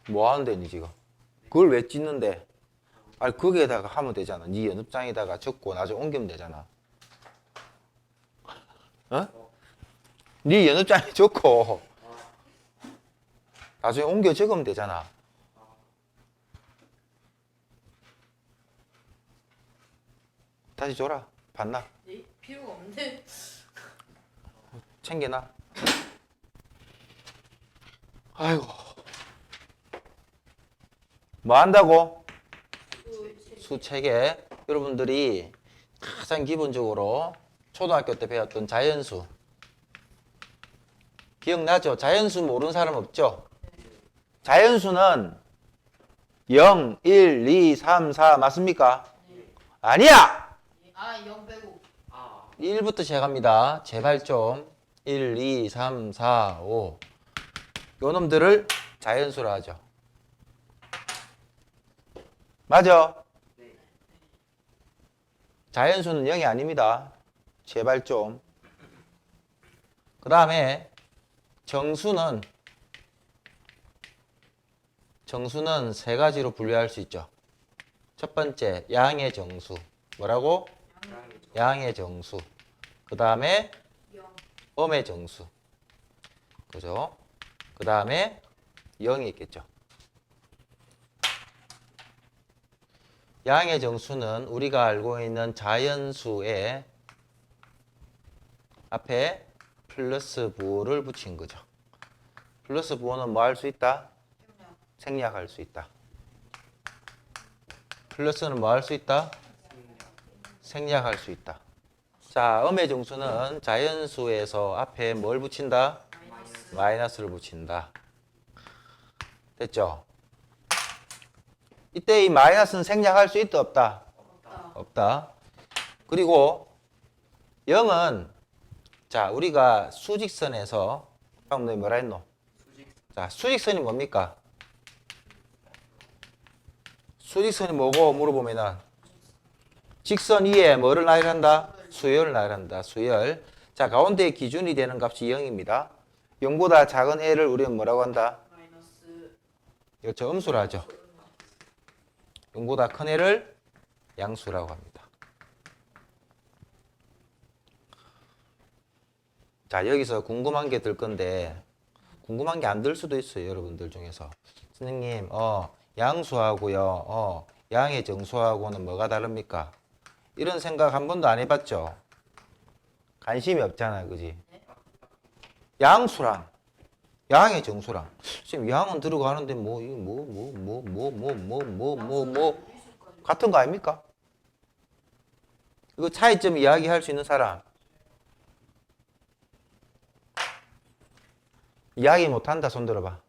뭐 하는데 니 지금? 그걸 왜 찢는데? 아니 거기에다가 하면 되잖아. 네 연습장에다가 적고 나중에 옮기면 되잖아. 어? 네 연습장에 적고 나중에 옮겨 적으면 되잖아. 다시 줘라. 봤나? 네? 필요가 없네. 챙겨놔. 아이고. 뭐 한다고? 수체계. 여러분들이 가장 기본적으로 초등학교 때 배웠던 자연수. 기억나죠? 자연수 모르는 사람 없죠? 자연수는 0, 1, 2, 3, 4 맞습니까? 아니야! 아, 0 빼고. 1부터 시작합니다. 제발 좀. 1, 2, 3, 4, 5. 요 놈들을 자연수라 하죠. 맞아? 자연수는 0이 아닙니다. 제발 좀. 그 다음에 정수는 세 가지로 분류할 수 있죠. 첫 번째, 양의 정수. 뭐라고? 양의 정수. 그 다음에 0. 음의 정수. 그죠? 그 다음에 0이 있겠죠. 양의 정수는 우리가 알고 있는 자연수의 앞에 플러스 부호를 붙인 거죠. 플러스 부호는 뭐 할 수 있다? 생략할 수 있다. 플러스는 뭐 할 수 있다? 생략할 수 있다. 자, 음의 정수는 자연수에서 앞에 뭘 붙인다? 마이너스를 붙인다. 됐죠? 이때 이 마이너스는 생략할 수 있다, 없다? 없다. 그리고 0은 자, 우리가 수직선에서 방금 너희 뭐라 했노? 자, 수직선이 뭡니까? 수직선이 뭐고 물어보면은 직선 위에 뭐를 나열한다? 수열을 나열한다. 수열. 자, 가운데 기준이 되는 값이 0입니다. 0보다 작은 애를 우리는 뭐라고 한다? 마이너스. 이거 음수라 하죠. 0보다 큰 애를 양수라고 합니다. 자, 여기서 궁금한 게 들 건데 궁금한 게 안 들 수도 있어요. 여러분들 중에서. 선생님, 양수하고요. 양의 정수하고는 뭐가 다릅니까? 이런 생각 한 번도 안 해봤죠? 관심이 없잖아요. 그지? 양수랑 양의 정수랑 지금 양은 들어가는데 뭐 이거 뭐 같은 거 아닙니까? 이거 차이점 이야기할 수 있는 사람 이야기 못한다 손 들어봐.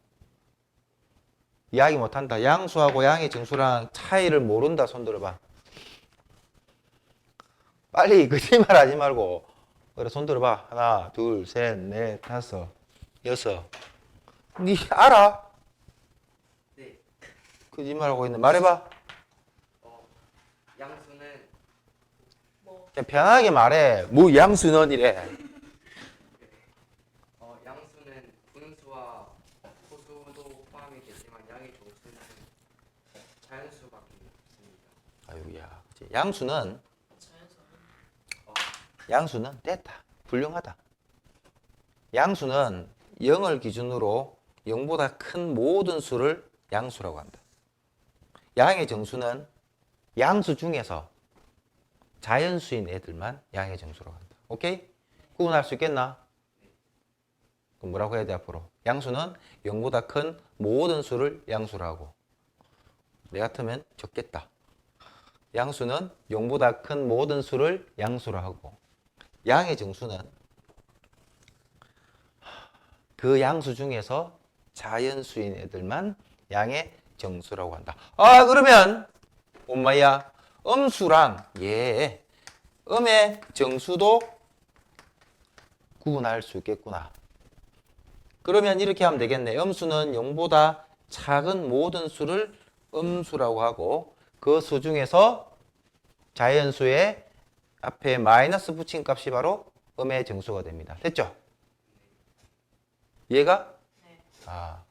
이야기 못한다. 양수하고 양의 정수랑 차이를 모른다 손 들어봐. 빨리 거짓말 하지 말고 그래 손 들어봐. 하나 둘 셋 넷 다섯 여섯. 니 알아? 네. 거짓말하고 있네. 말해봐. 양수는 뭐. 그냥 편하게 말해. 뭐 양수는 이래. 양수는 분수와 소수도 포함이 되지만 양의 정수는 자연수밖에 없습니다. 아유야. 양수는 자연수. 양수는 됐다. 훌륭하다. 양수는 0을 기준으로 0보다 큰 모든 수를 양수라고 한다. 양의 정수는 양수 중에서 자연수인 애들만 양의 정수라고 한다. 오케이? 구분할 수 있겠나? 그럼 뭐라고 해야 돼 앞으로? 양수는 0보다 큰 모든 수를 양수라고. 내 같으면 적겠다. 양수는 0보다 큰 모든 수를 양수로 하고 양의 정수는 그 양수 중에서 자연수인 애들만 양의 정수라고 한다. 아 그러면 엄마야 음수랑 음의 정수도 구분할 수 있겠구나. 그러면 이렇게 하면 되겠네. 음수는 0보다 작은 모든 수를 음수라고 하고 그 수 중에서 자연수의 앞에 마이너스 붙인 값이 바로 음의 정수가 됩니다. 됐죠? 이해가? 네. 아.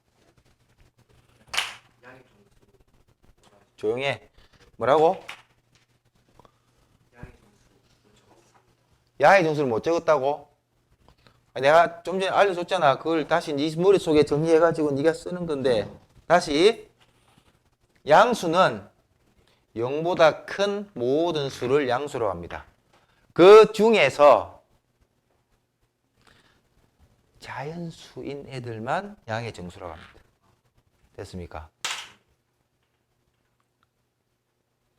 조용해. 뭐라고? 양의 정수 못 적었습니다. 양의 정수를 못 적었다고? 내가 좀 전에 알려줬잖아. 그걸 다시 네 머릿속에 정리해가지고 네가 쓰는 건데 다시 양수는 0보다 큰 모든 수를 양수로 합니다. 그 중에서 자연수인 애들만 양의 정수라고 합니다. 됐습니까?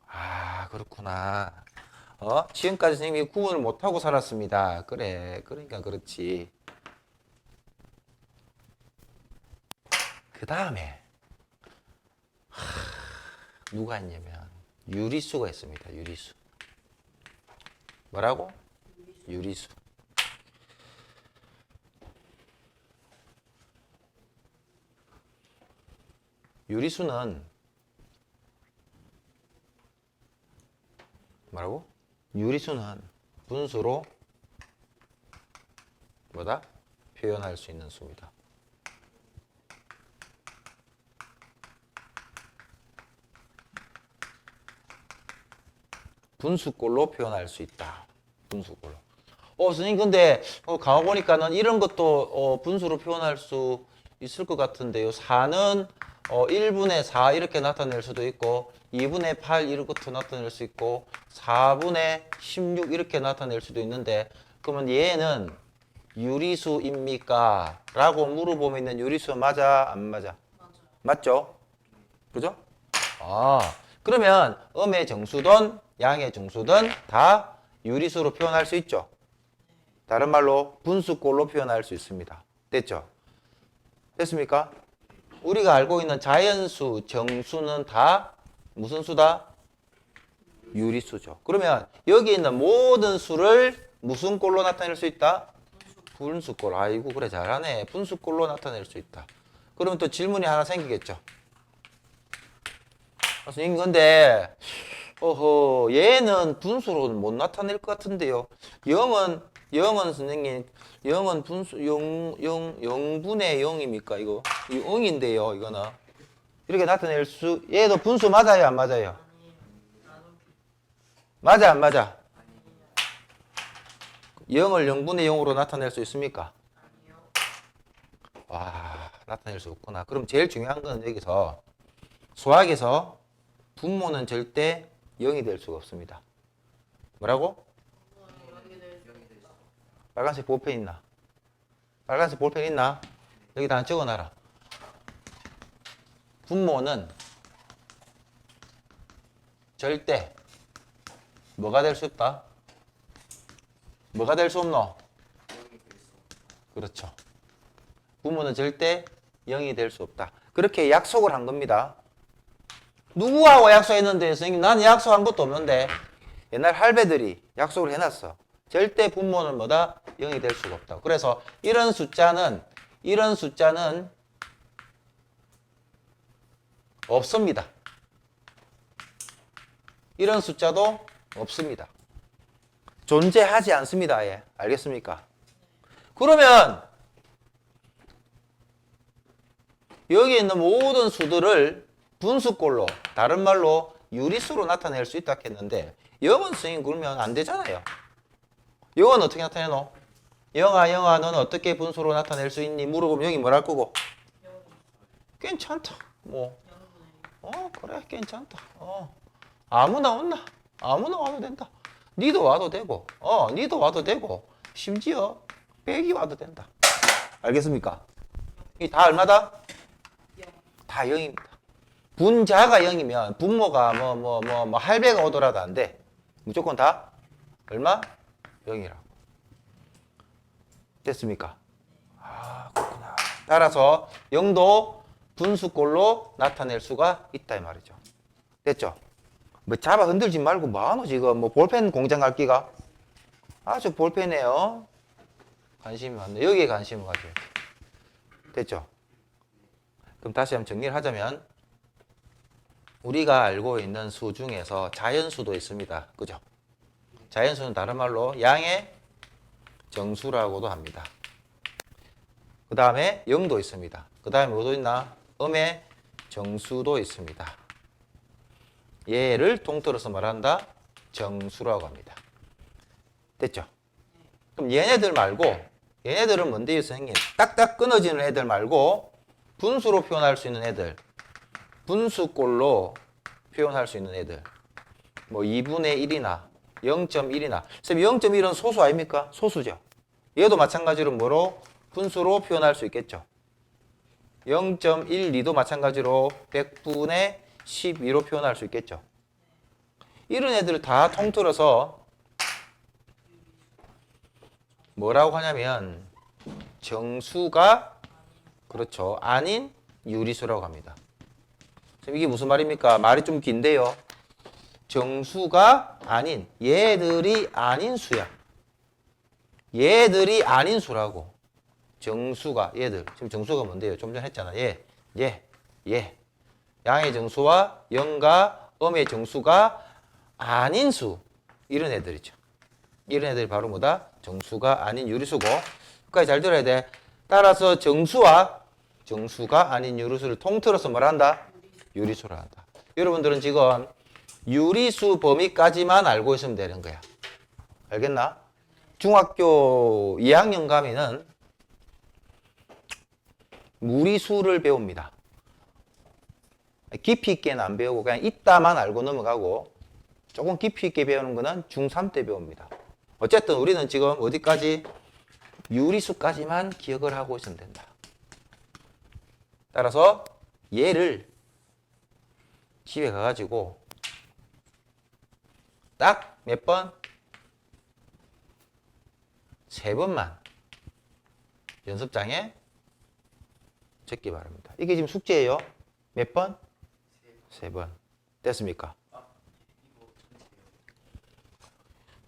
아, 그렇구나. 지금까지 선생님이 구분을 못하고 살았습니다. 그래, 그러니까 그렇지. 그 다음에 누가 있냐면 유리수가 있습니다. 유리수. 뭐라고? 유리수. 유리수는 뭐라고? 유리수는 분수로 뭐다? 표현할 수 있는 수입니다. 분수꼴로 표현할 수 있다. 분수꼴로. 선생님 근데 가만 보니까는 이런 것도 분수로 표현할 수 있을 것 같은데요. 4는 1분의 4 이렇게 나타낼 수도 있고 2분의 8 이렇게 나타낼 수 있고 4분의 16 이렇게 나타낼 수도 있는데 그러면 얘는 유리수입니까? 라고 물어보면 유리수 맞아? 안 맞아? 맞아요. 맞죠? 그죠? 그러면 음의 정수든 양의 정수든 다 유리수로 표현할 수 있죠? 다른 말로 분수꼴로 표현할 수 있습니다. 됐죠? 됐습니까? 우리가 알고 있는 자연수, 정수는 다 무슨 수다? 유리수죠. 그러면 여기 있는 모든 수를 무슨 꼴로 나타낼 수 있다? 분수꼴. 아이고 그래 잘하네. 분수꼴로 나타낼 수 있다. 그러면 또 질문이 하나 생기겠죠. 선생님 근데 얘는 분수로는 못 나타낼 것 같은데요. 0은 선생님 0은 분수 0분의 0입니까 이거? 이 0인데요 이거는 이렇게 나타낼 수 얘도 분수 맞아요 안 맞아요? 맞아 안 맞아? 0을 0분의 0으로 나타낼 수 있습니까? 와 나타낼 수 없구나. 그럼 제일 중요한 건 여기서 수학에서 분모는 절대 0이 될 수가 없습니다. 뭐라고? 빨간색 볼펜 있나? 빨간색 볼펜 있나? 여기다 하나 적어놔라. 분모는 절대 뭐가 될 수 없다? 뭐가 될 수 없노? 그렇죠. 분모는 절대 0이 될 수 없다. 그렇게 약속을 한 겁니다. 누구하고 약속했는데 선생님 나는 약속한 것도 없는데 옛날 할배들이 약속을 해놨어. 절대 분모는 뭐다? 0이 될 수가 없다. 그래서 이런 숫자는 없습니다. 이런 숫자도 없습니다. 존재하지 않습니다. 예. 알겠습니까? 그러면 여기 있는 모든 수들을 분수꼴로 다른 말로 유리수로 나타낼 수 있다 했는데 0은 선생님 그러면 안 되잖아요. 0은 어떻게 나타내노? 영아 너는 어떻게 분수로 나타낼 수 있니? 물어보면 0이 뭐랄 거고? 괜찮다. 뭐 그래 괜찮다. 아무나 와도 된다. 니도 와도 되고 니도 와도 되고 심지어 100이 와도 된다. 알겠습니까? 이 다 얼마다? 다 0입니다. 분자가 0이면 분모가 할배가 오더라도 안 돼. 무조건 다 얼마? 0이라고. 됐습니까? 그렇구나. 따라서 0도 분수꼴로 나타낼 수가 있다 이 말이죠. 됐죠? 뭐 잡아 흔들지 말고 뭐하노 지금 뭐 볼펜 공장 갈 기가? 아주 볼펜에요. 관심이 많네. 여기에 관심을 가져야지. 됐죠? 그럼 다시 한번 정리를 하자면 우리가 알고 있는 수 중에서 자연수도 있습니다. 그죠? 자연수는 다른 말로 양의 정수라고도 합니다. 그 다음에 0도 있습니다. 그 다음에 뭐도 있나? 음의 정수도 있습니다. 얘를 통틀어서 말한다? 정수라고 합니다. 됐죠? 그럼 얘네들 말고 얘네들은 뭔데요, 선생님? 딱딱 끊어지는 애들 말고 분수로 표현할 수 있는 애들, 분수꼴로 표현할 수 있는 애들, 뭐 2분의 1이나 0.1이나 선생님 0.1은 소수 아닙니까? 소수죠. 얘도 마찬가지로 뭐로? 분수로 표현할 수 있겠죠. 0.12도 마찬가지로 100분의 12로 표현할 수 있겠죠. 이런 애들을 다 통틀어서 뭐라고 하냐면 정수가 그렇죠. 아닌 유리수라고 합니다. 이게 무슨 말입니까? 말이 좀 긴데요. 정수가 아닌 얘들이 아닌 수야. 얘들이 아닌 수라고. 정수가 얘들. 지금 정수가 뭔데요? 좀 전에 했잖아. 얘. 양의 정수와 영과 음의 정수가 아닌 수. 이런 애들이죠. 이런 애들이 바로 뭐다? 정수가 아닌 유리수고. 끝까지 잘 들어야 돼. 따라서 정수와 정수가 아닌 유리수를 통틀어서 뭘 한다? 유리수를 한다. 여러분들은 지금 유리수 범위까지만 알고 있으면 되는 거야. 알겠나? 중학교 2학년 가면은 무리수를 배웁니다. 깊이 있게는 안 배우고 그냥 있다만 알고 넘어가고 조금 깊이 있게 배우는 거는 중3 때 배웁니다. 어쨌든 우리는 지금 어디까지? 유리수까지만 기억을 하고 있으면 된다. 따라서 얘를 집에 가가지고 딱 몇 번? 3번만 연습장에 적기 바랍니다. 이게 지금 숙제예요. 몇 번? 3번. 됐습니까?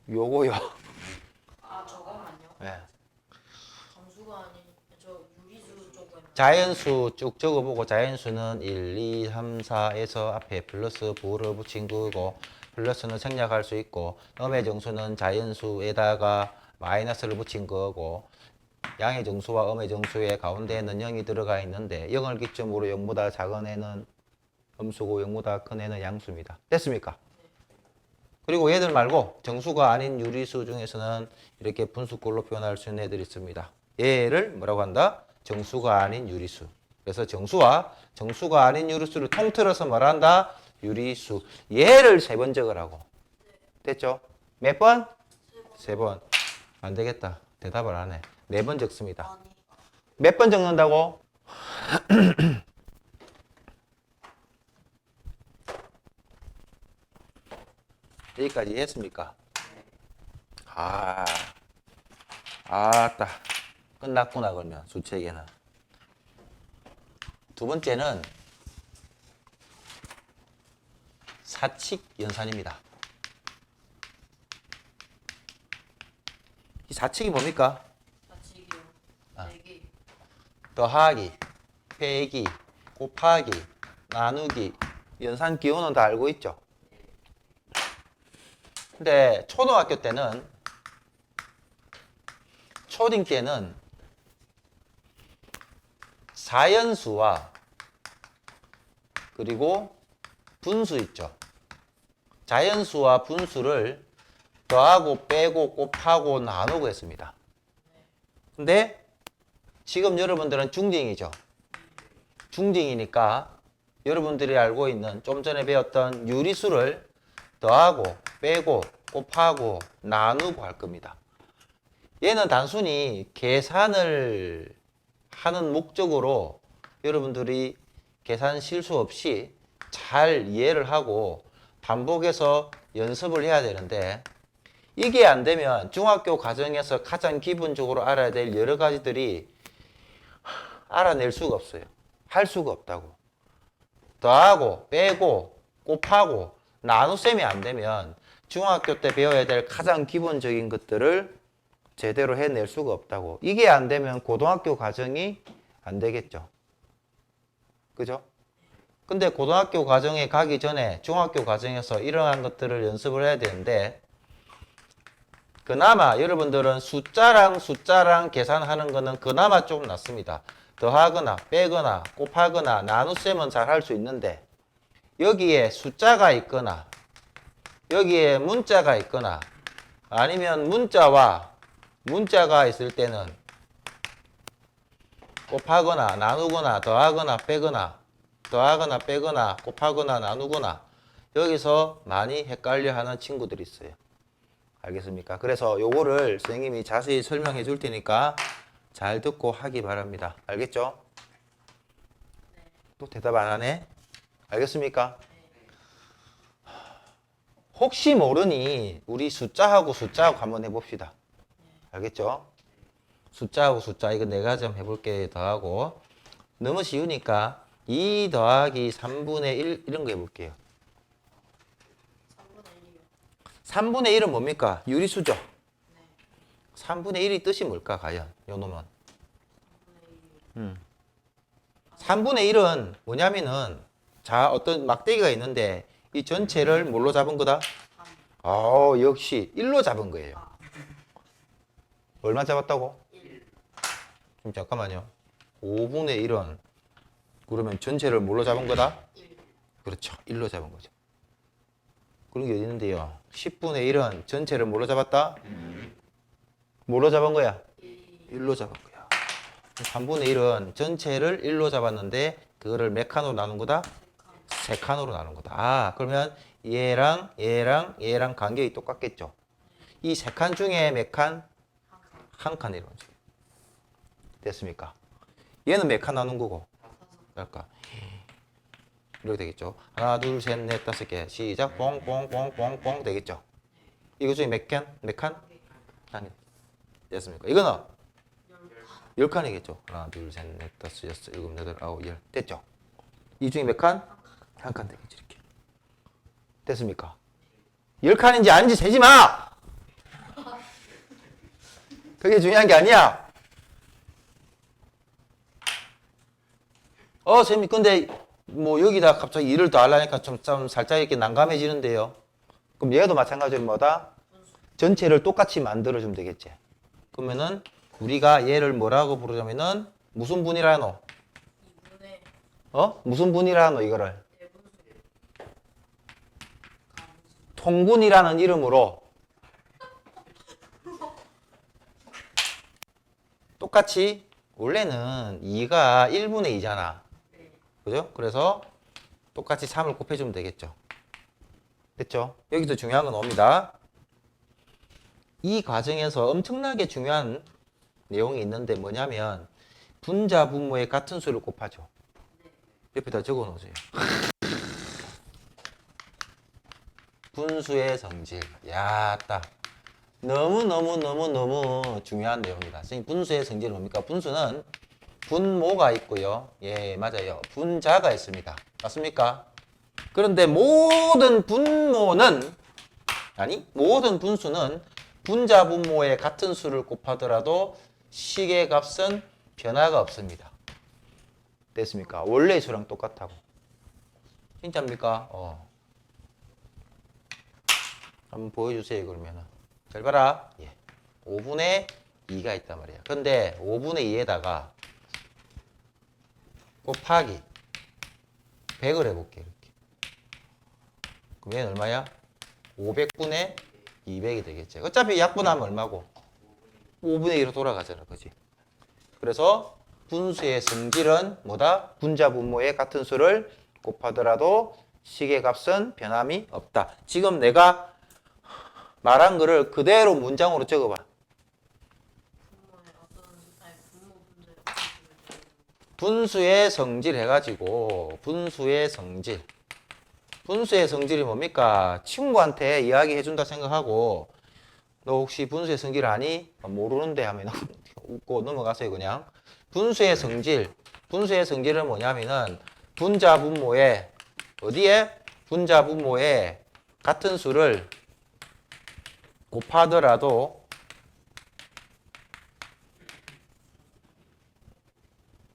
요거요. 아 저거만요. 네. 정수가 아닌 저 유리수 쪽은 자연수 쭉 적어보고 자연수는 1, 2, 3, 4에서 앞에 플러스 부를 붙인 거고 플러스는 생략할 수 있고 음의 정수는 자연수에다가 마이너스를 붙인 거고 양의 정수와 음의 정수의 가운데에는 0이 들어가 있는데 0을 기점으로 0보다 작은 애는 음수고 0보다 큰 애는 양수입니다. 됐습니까? 그리고 얘들 말고 정수가 아닌 유리수 중에서는 이렇게 분수꼴로 표현할 수 있는 애들이 있습니다. 얘를 뭐라고 한다? 정수가 아닌 유리수. 그래서 정수와 정수가 아닌 유리수를 통틀어서 말한다? 유리수. 얘를 3번 적으라고. 됐죠? 몇 번? 3번. 안 되겠다. 대답을 안 해. 4번 적습니다. 아니 몇 번 적는다고? 여기까지 했습니까? 아따. 끝났구나, 그러면, 수체계는. 두 번째는 사칙 연산입니다. 이 사칙이 뭡니까? 사칙이요. 아. 4개. 더하기, 빼기, 곱하기, 나누기, 연산 기호는 다 알고 있죠? 근데 초등학교 때는 초딩 때는 자연수와 그리고 분수 있죠. 자연수와 분수를 더하고 빼고 곱하고 나누고 했습니다. 근데 지금 여러분들은 중딩이죠. 중딩이니까 여러분들이 알고 있는 좀 전에 배웠던 유리수를 더하고 빼고 곱하고 나누고 할 겁니다. 얘는 단순히 계산을 하는 목적으로 여러분들이 계산 실수 없이 잘 이해를 하고 반복해서 연습을 해야 되는데 이게 안 되면 중학교 과정에서 가장 기본적으로 알아야 될 여러 가지들이 알아낼 수가 없어요. 할 수가 없다고. 더하고 빼고 곱하고 나눗셈이 안 되면 중학교 때 배워야 될 가장 기본적인 것들을 제대로 해낼 수가 없다고. 이게 안 되면 고등학교 과정이 안 되겠죠. 그죠? 근데 고등학교 과정에 가기 전에 중학교 과정에서 이러한 것들을 연습을 해야 되는데 그나마 여러분들은 숫자랑 계산하는 거는 그나마 좀 낫습니다. 더하거나 빼거나 곱하거나 나눗셈은 잘 할 수 있는데 여기에 숫자가 있거나 여기에 문자가 있거나 아니면 문자와 문자가 있을 때는 곱하거나 나누거나 더하거나 빼거나 더하거나 빼거나 곱하거나 나누거나 여기서 많이 헷갈려 하는 친구들이 있어요. 알겠습니까? 그래서 요거를 선생님이 자세히 설명해 줄 테니까 잘 듣고 하기 바랍니다. 알겠죠? 또 대답 안 하네? 알겠습니까? 혹시 모르니 우리 숫자하고 숫자하고 한번 해봅시다. 알겠죠? 숫자하고 숫자 이거 네 가지 한번 해볼게. 더하고 너무 쉬우니까 2 더하기 3분의 1 이런 거 해볼게요. 3분의 1이요. 3분의 1은 뭡니까? 유리수죠? 네. 3분의 1이 뜻이 뭘까 과연? 요 놈은 3분의 1이요. 3분의 1은 뭐냐면은 자 어떤 막대기가 있는데 이 전체를 뭘로 잡은 거다? 3. 역시 1로 잡은 거예요. 얼마 잡았다고? 1. 좀 잠깐만요. 5분의 1은 그러면 전체를 뭘로 잡은 거다? 1. 그렇죠. 1로 잡은 거죠. 그런 게 있는데요. 10분의 1은 전체를 뭘로 잡았다? 뭘로 잡은 거야? 1로 잡은 거야. 3분의 1은 전체를 1로 잡았는데 그거를 몇 칸으로 나눈 거다? 3칸으로 나눈 거다. 그러면 얘랑 얘랑 얘랑 간격이 똑같겠죠. 이 3칸 중에 몇 칸? 한 칸이라는 거죠. 됐습니까? 얘는 몇 칸 나눈 거고? 그러니까 이렇게 되겠죠. 하나, 둘, 셋, 넷, 다섯 개. 시작. 뽕뽕뽕뽕뽕 되겠죠. 이거 중에 몇 칸? 몇 칸? 한 개. 됐습니까? 이거는 10칸이겠죠. 하나, 둘, 셋, 넷, 다섯, 여섯, 일곱, 여덟, 아홉, 열. 됐죠. 이 중에 몇 칸? 한 칸 되겠죠. 이렇게. 됐습니까? 10칸인지 아닌지 세지 마! 그게 중요한 게 아니야. 선생님, 근데 뭐 여기다 갑자기 일을 더 하려니까 좀 살짝 이렇게 난감해지는데요. 그럼 얘도 마찬가지로 뭐다? 전체를 똑같이 만들어주면 되겠지. 그러면은 우리가 얘를 뭐라고 부르자면은 무슨 분이라노? 2분의 무슨 분이라노 이거를? 대분수. 통분이라는 이름으로 똑같이 원래는 2가 1분의 2잖아. 네. 그죠? 그래서 똑같이 3을 곱해주면 되겠죠. 됐죠? 여기서 중요한 건 옵니다. 이 과정에서 엄청나게 중요한 내용이 있는데 뭐냐면 분자 분모의 같은 수를 곱하죠. 옆에다 적어 놓으세요. 분수의 성질. 야따. 너무 중요한 내용이다. 선생님, 분수의 성질은 뭡니까? 분수는 분모가 있고요. 예, 맞아요. 분자가 있습니다. 맞습니까? 그런데 모든 분수는 분자 분모의 같은 수를 곱하더라도 식의 값은 변화가 없습니다. 됐습니까? 원래의 수랑 똑같다고. 진짜입니까? 한번 보여주세요, 그러면은. 잘 봐라. 5분의 2가 있단 말이야. 근데 5분의 2에다가 곱하기 100을 해볼게. 이렇게. 그럼 얘는 얼마야? 500분의 200이 되겠지. 어차피 약분하면 얼마고? 5분의 2로 돌아가잖아. 그지? 그래서 분수의 성질은 뭐다? 분자 분모의 같은 수를 곱하더라도 식의 값은 변함이 없다. 지금 내가 말한 거를 그대로 문장으로 적어봐. 분수의 성질 해가지고 분수의 성질이 뭡니까? 친구한테 이야기 해준다 생각하고 너 혹시 분수의 성질 아니? 모르는데 하면 웃고 넘어가세요 그냥. 분수의 성질은 뭐냐면은 분자 분모에 어디에? 분자 분모에 같은 수를 곱하더라도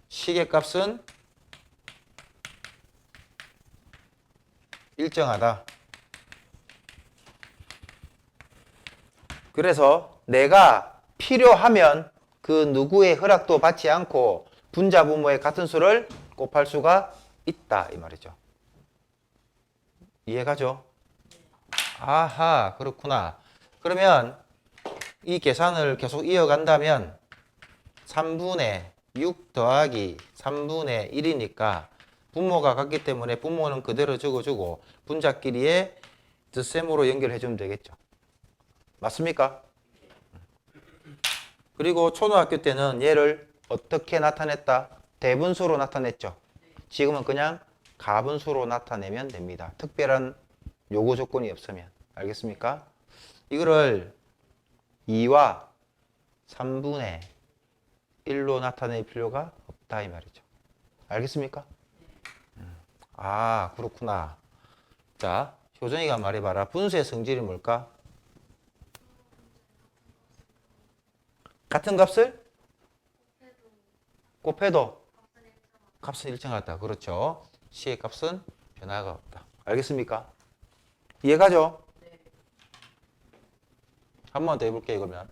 식의 값은 일정하다. 그래서 내가 필요하면 그 누구의 허락도 받지 않고 분자 분모의 같은 수를 곱할 수가 있다 이 말이죠. 이해가죠? 아하, 그렇구나. 그러면 이 계산을 계속 이어간다면 3분의 6 더하기 3분의 1이니까 분모가 같기 때문에 분모는 그대로 적어주고 분자끼리의 덧셈으로 연결해주면 되겠죠. 맞습니까? 그리고 초등학교 때는 얘를 어떻게 나타냈다? 대분수로 나타냈죠. 지금은 그냥 가분수로 나타내면 됩니다. 특별한 요구 조건이 없으면. 알겠습니까? 이거를 2와 3분의 1로 나타낼 필요가 없다 이 말이죠. 알겠습니까? 아, 그렇구나. 자, 효정이가 말해봐라. 분수의 성질이 뭘까? 같은 값을 곱해도 값은 일정하다. 그렇죠. C의 값은 변화가 없다. 알겠습니까? 이해가죠? 한 번 더 해볼게요. 그러면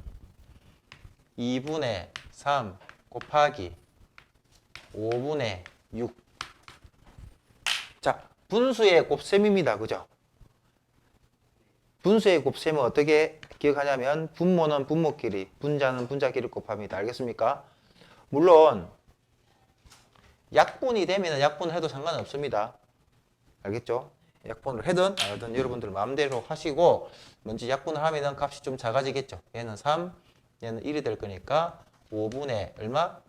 2분의 3 곱하기 5분의 6. 자, 분수의 곱셈입니다. 그죠? 분수의 곱셈은 어떻게 기억하냐면 분모는 분모끼리, 분자는 분자끼리 곱합니다. 알겠습니까? 물론 약분이 되면 약분을 해도 상관없습니다. 알겠죠? 약분을 해든 안 하든 여러분들 마음대로 하시고 먼저 약분을 하면 값이 좀 작아지겠죠. 얘는 3, 얘는 1이 될 거니까 5분의 얼마?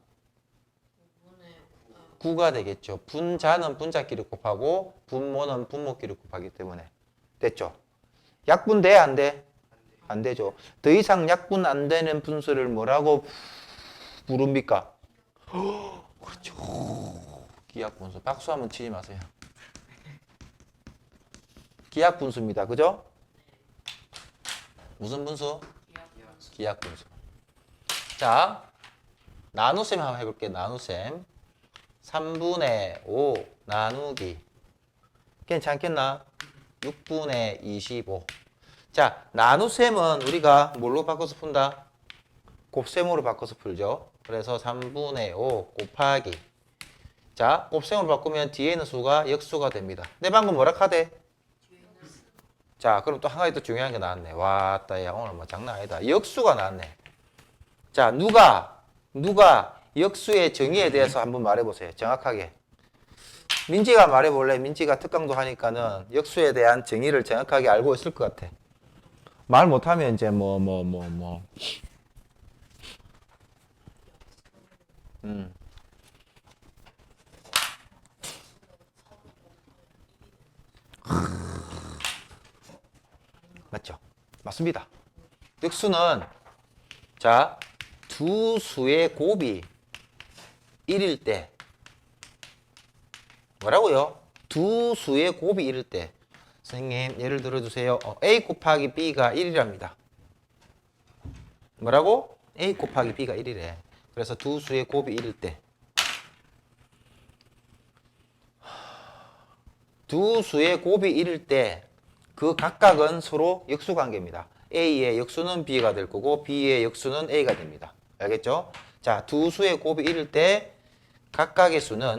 9가 되겠죠. 분자는 분자끼리 곱하고 분모는 분모끼리 곱하기 때문에 됐죠. 약분 돼? 안 돼? 안 되죠. 더 이상 약분 안 되는 분수를 뭐라고 부릅니까? 그렇죠. 기하분수. 박수 한번 치지 마세요. 기하분수입니다. 그죠? 무슨 분수? 기하분수. 자, 나눗셈 한번 해볼게요. 나눗셈. 3분의 5 나누기. 괜찮겠나? 6분의 25. 자, 나눗셈은 우리가 뭘로 바꿔서 푼다? 곱셈으로 바꿔서 풀죠. 그래서 3분의 5 곱하기. 자, 곱셈으로 바꾸면 뒤에 있는 수가 역수가 됩니다. 내 방금 뭐라 카대? 자, 그럼 또 한 가지 더 중요한 게 나왔네. 왔다, 야, 오늘 뭐 장난 아니다. 역수가 나왔네. 자, 누가 역수의 정의에 대해서 한번 말해보세요. 정확하게. 민지가 말해볼래? 민지가 특강도 하니까는 역수에 대한 정의를 정확하게 알고 있을 것 같아. 말 못하면 이제 맞죠? 맞습니다. 역수는 자, 두 수의 곱이 1일 때 뭐라고요? 두 수의 곱이 1일 때 선생님 예를 들어주세요. A 곱하기 B가 1이랍니다. 뭐라고? A 곱하기 B가 1이래. 그래서 두 수의 곱이 1일 때 두 수의 곱이 1일 때 그 각각은 서로 역수관계입니다. A의 역수는 B가 될 거고 B의 역수는 A가 됩니다. 알겠죠? 자, 두 수의 곱이 1일 때 각각의 수는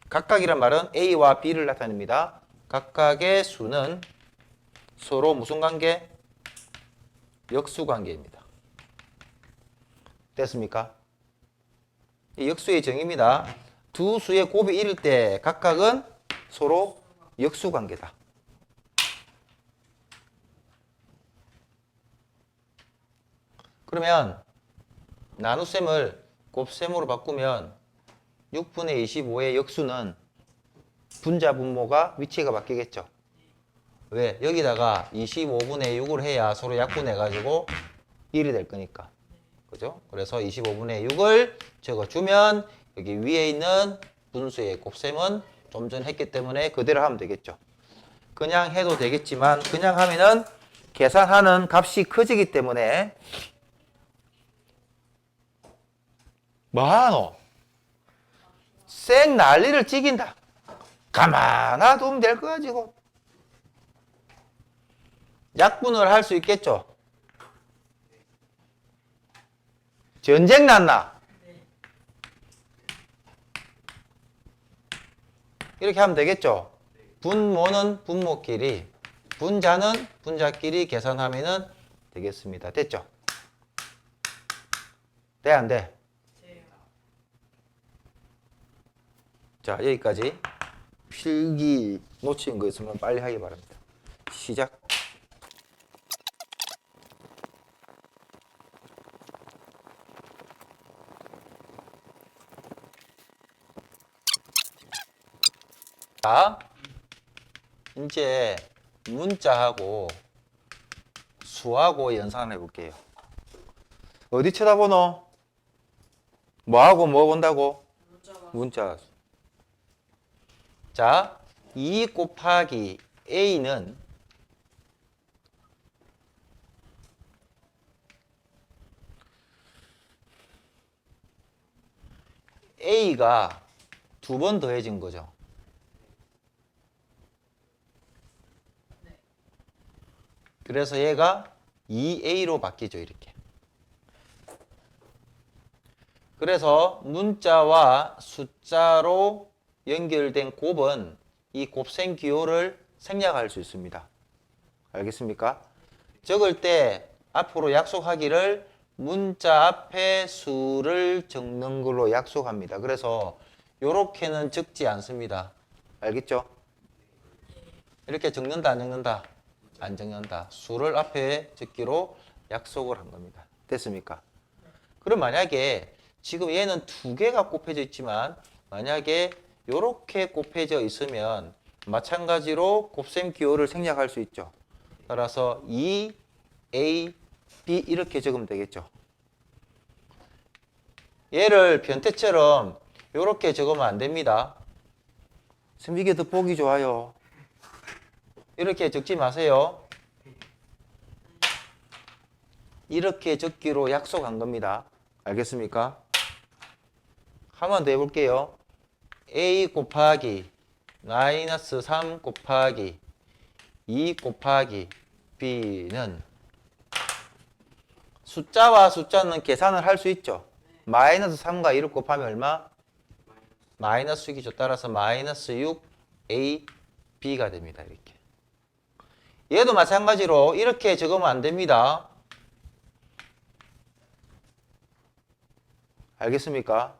각각이란 말은 A와 B를 나타냅니다. 각각의 수는 서로 무슨 관계? 역수관계입니다. 됐습니까? 이 역수의 정의입니다. 두 수의 곱이 1일 때 각각은 서로 역수관계다. 그러면 나눗셈을 곱셈으로 바꾸면 6분의 25의 역수는 분자 분모가 위치가 바뀌겠죠. 왜? 여기다가 25분의 6을 해야 서로 약분해가지고 1이 될 거니까. 그죠? 그래서 25분의 6을 적어주면 여기 위에 있는 분수의 곱셈은 좀 전 했기 때문에 그대로 하면 되겠죠. 그냥 해도 되겠지만 그냥 하면은 계산하는 값이 커지기 때문에 뭐하노? 쌩 난리를 찍인다. 가만 놔두면 될 거 가지고. 약분을 할 수 있겠죠? 전쟁 났나? 이렇게 하면 되겠죠? 분모는 분모끼리, 분자는 분자끼리 계산하면 되겠습니다. 됐죠? 돼, 안 돼? 돼요. 자, 여기까지. 필기 놓친 거 있으면 빨리 하기 바랍니다. 시작. 자, 이제 문자하고 수하고 연산을 해볼게요. 어디 쳐다보노? 뭐하고 뭐 본다고? 문자가 문자. 자, 2 곱하기 A는 A가 두 번 더해진 거죠. 네. 그래서 얘가 2A로 바뀌죠, 이렇게. 그래서 문자와 숫자로 연결된 곱은 이 곱셈 기호를 생략할 수 있습니다. 알겠습니까? 적을 때 앞으로 약속하기를 문자 앞에 수를 적는 걸로 약속합니다. 그래서 요렇게는 적지 않습니다. 알겠죠? 이렇게 적는다, 안 적는다? 안 적는다. 수를 앞에 적기로 약속을 한 겁니다. 됐습니까? 그럼 만약에 지금 얘는 두 개가 곱해져 있지만 만약에 이렇게 곱해져 있으면 마찬가지로 곱셈 기호를 생략할 수 있죠. 따라서 2A, B 이렇게 적으면 되겠죠. 얘를 변태처럼 이렇게 적으면 안 됩니다. 선생님 이게 더 보기 좋아요. 이렇게 적지 마세요. 이렇게 적기로 약속한 겁니다. 알겠습니까? 한 번 더 해볼게요. A 곱하기 마이너스 3 곱하기 2 곱하기 B는 숫자와 숫자는 계산을 할 수 있죠. 마이너스 3과 2를 곱하면 얼마? 마이너스 6이죠. 따라서 마이너스 6A, B가 됩니다. 이렇게. 얘도 마찬가지로 이렇게 적으면 안 됩니다. 알겠습니까?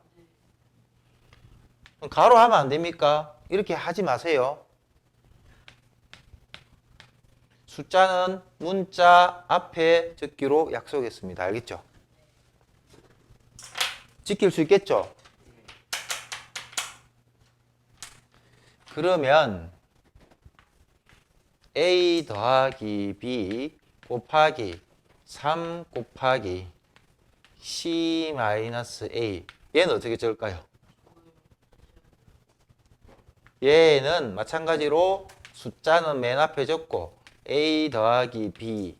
가로 하면 안 됩니까? 이렇게 하지 마세요. 숫자는 문자 앞에 적기로 약속했습니다. 알겠죠? 지킬 수 있겠죠? 그러면 A 더하기 B 곱하기 3 곱하기 C 마이너스 A 얘는 어떻게 적을까요? 얘는 마찬가지로 숫자는 맨 앞에 적고 A 더하기 B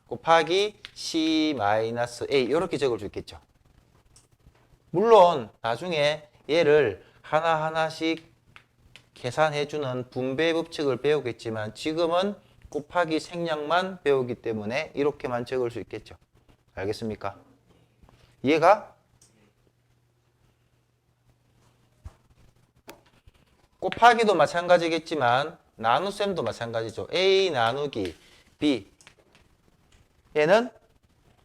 곱하기 C 마이너스 A 이렇게 적을 수 있겠죠. 물론 나중에 얘를 하나하나씩 계산해주는 분배 법칙을 배우겠지만 지금은 곱하기 생략만 배우기 때문에 이렇게만 적을 수 있겠죠. 알겠습니까? 이해가? 곱하기도 마찬가지겠지만 나눗셈도 마찬가지죠. A 나누기 B 얘는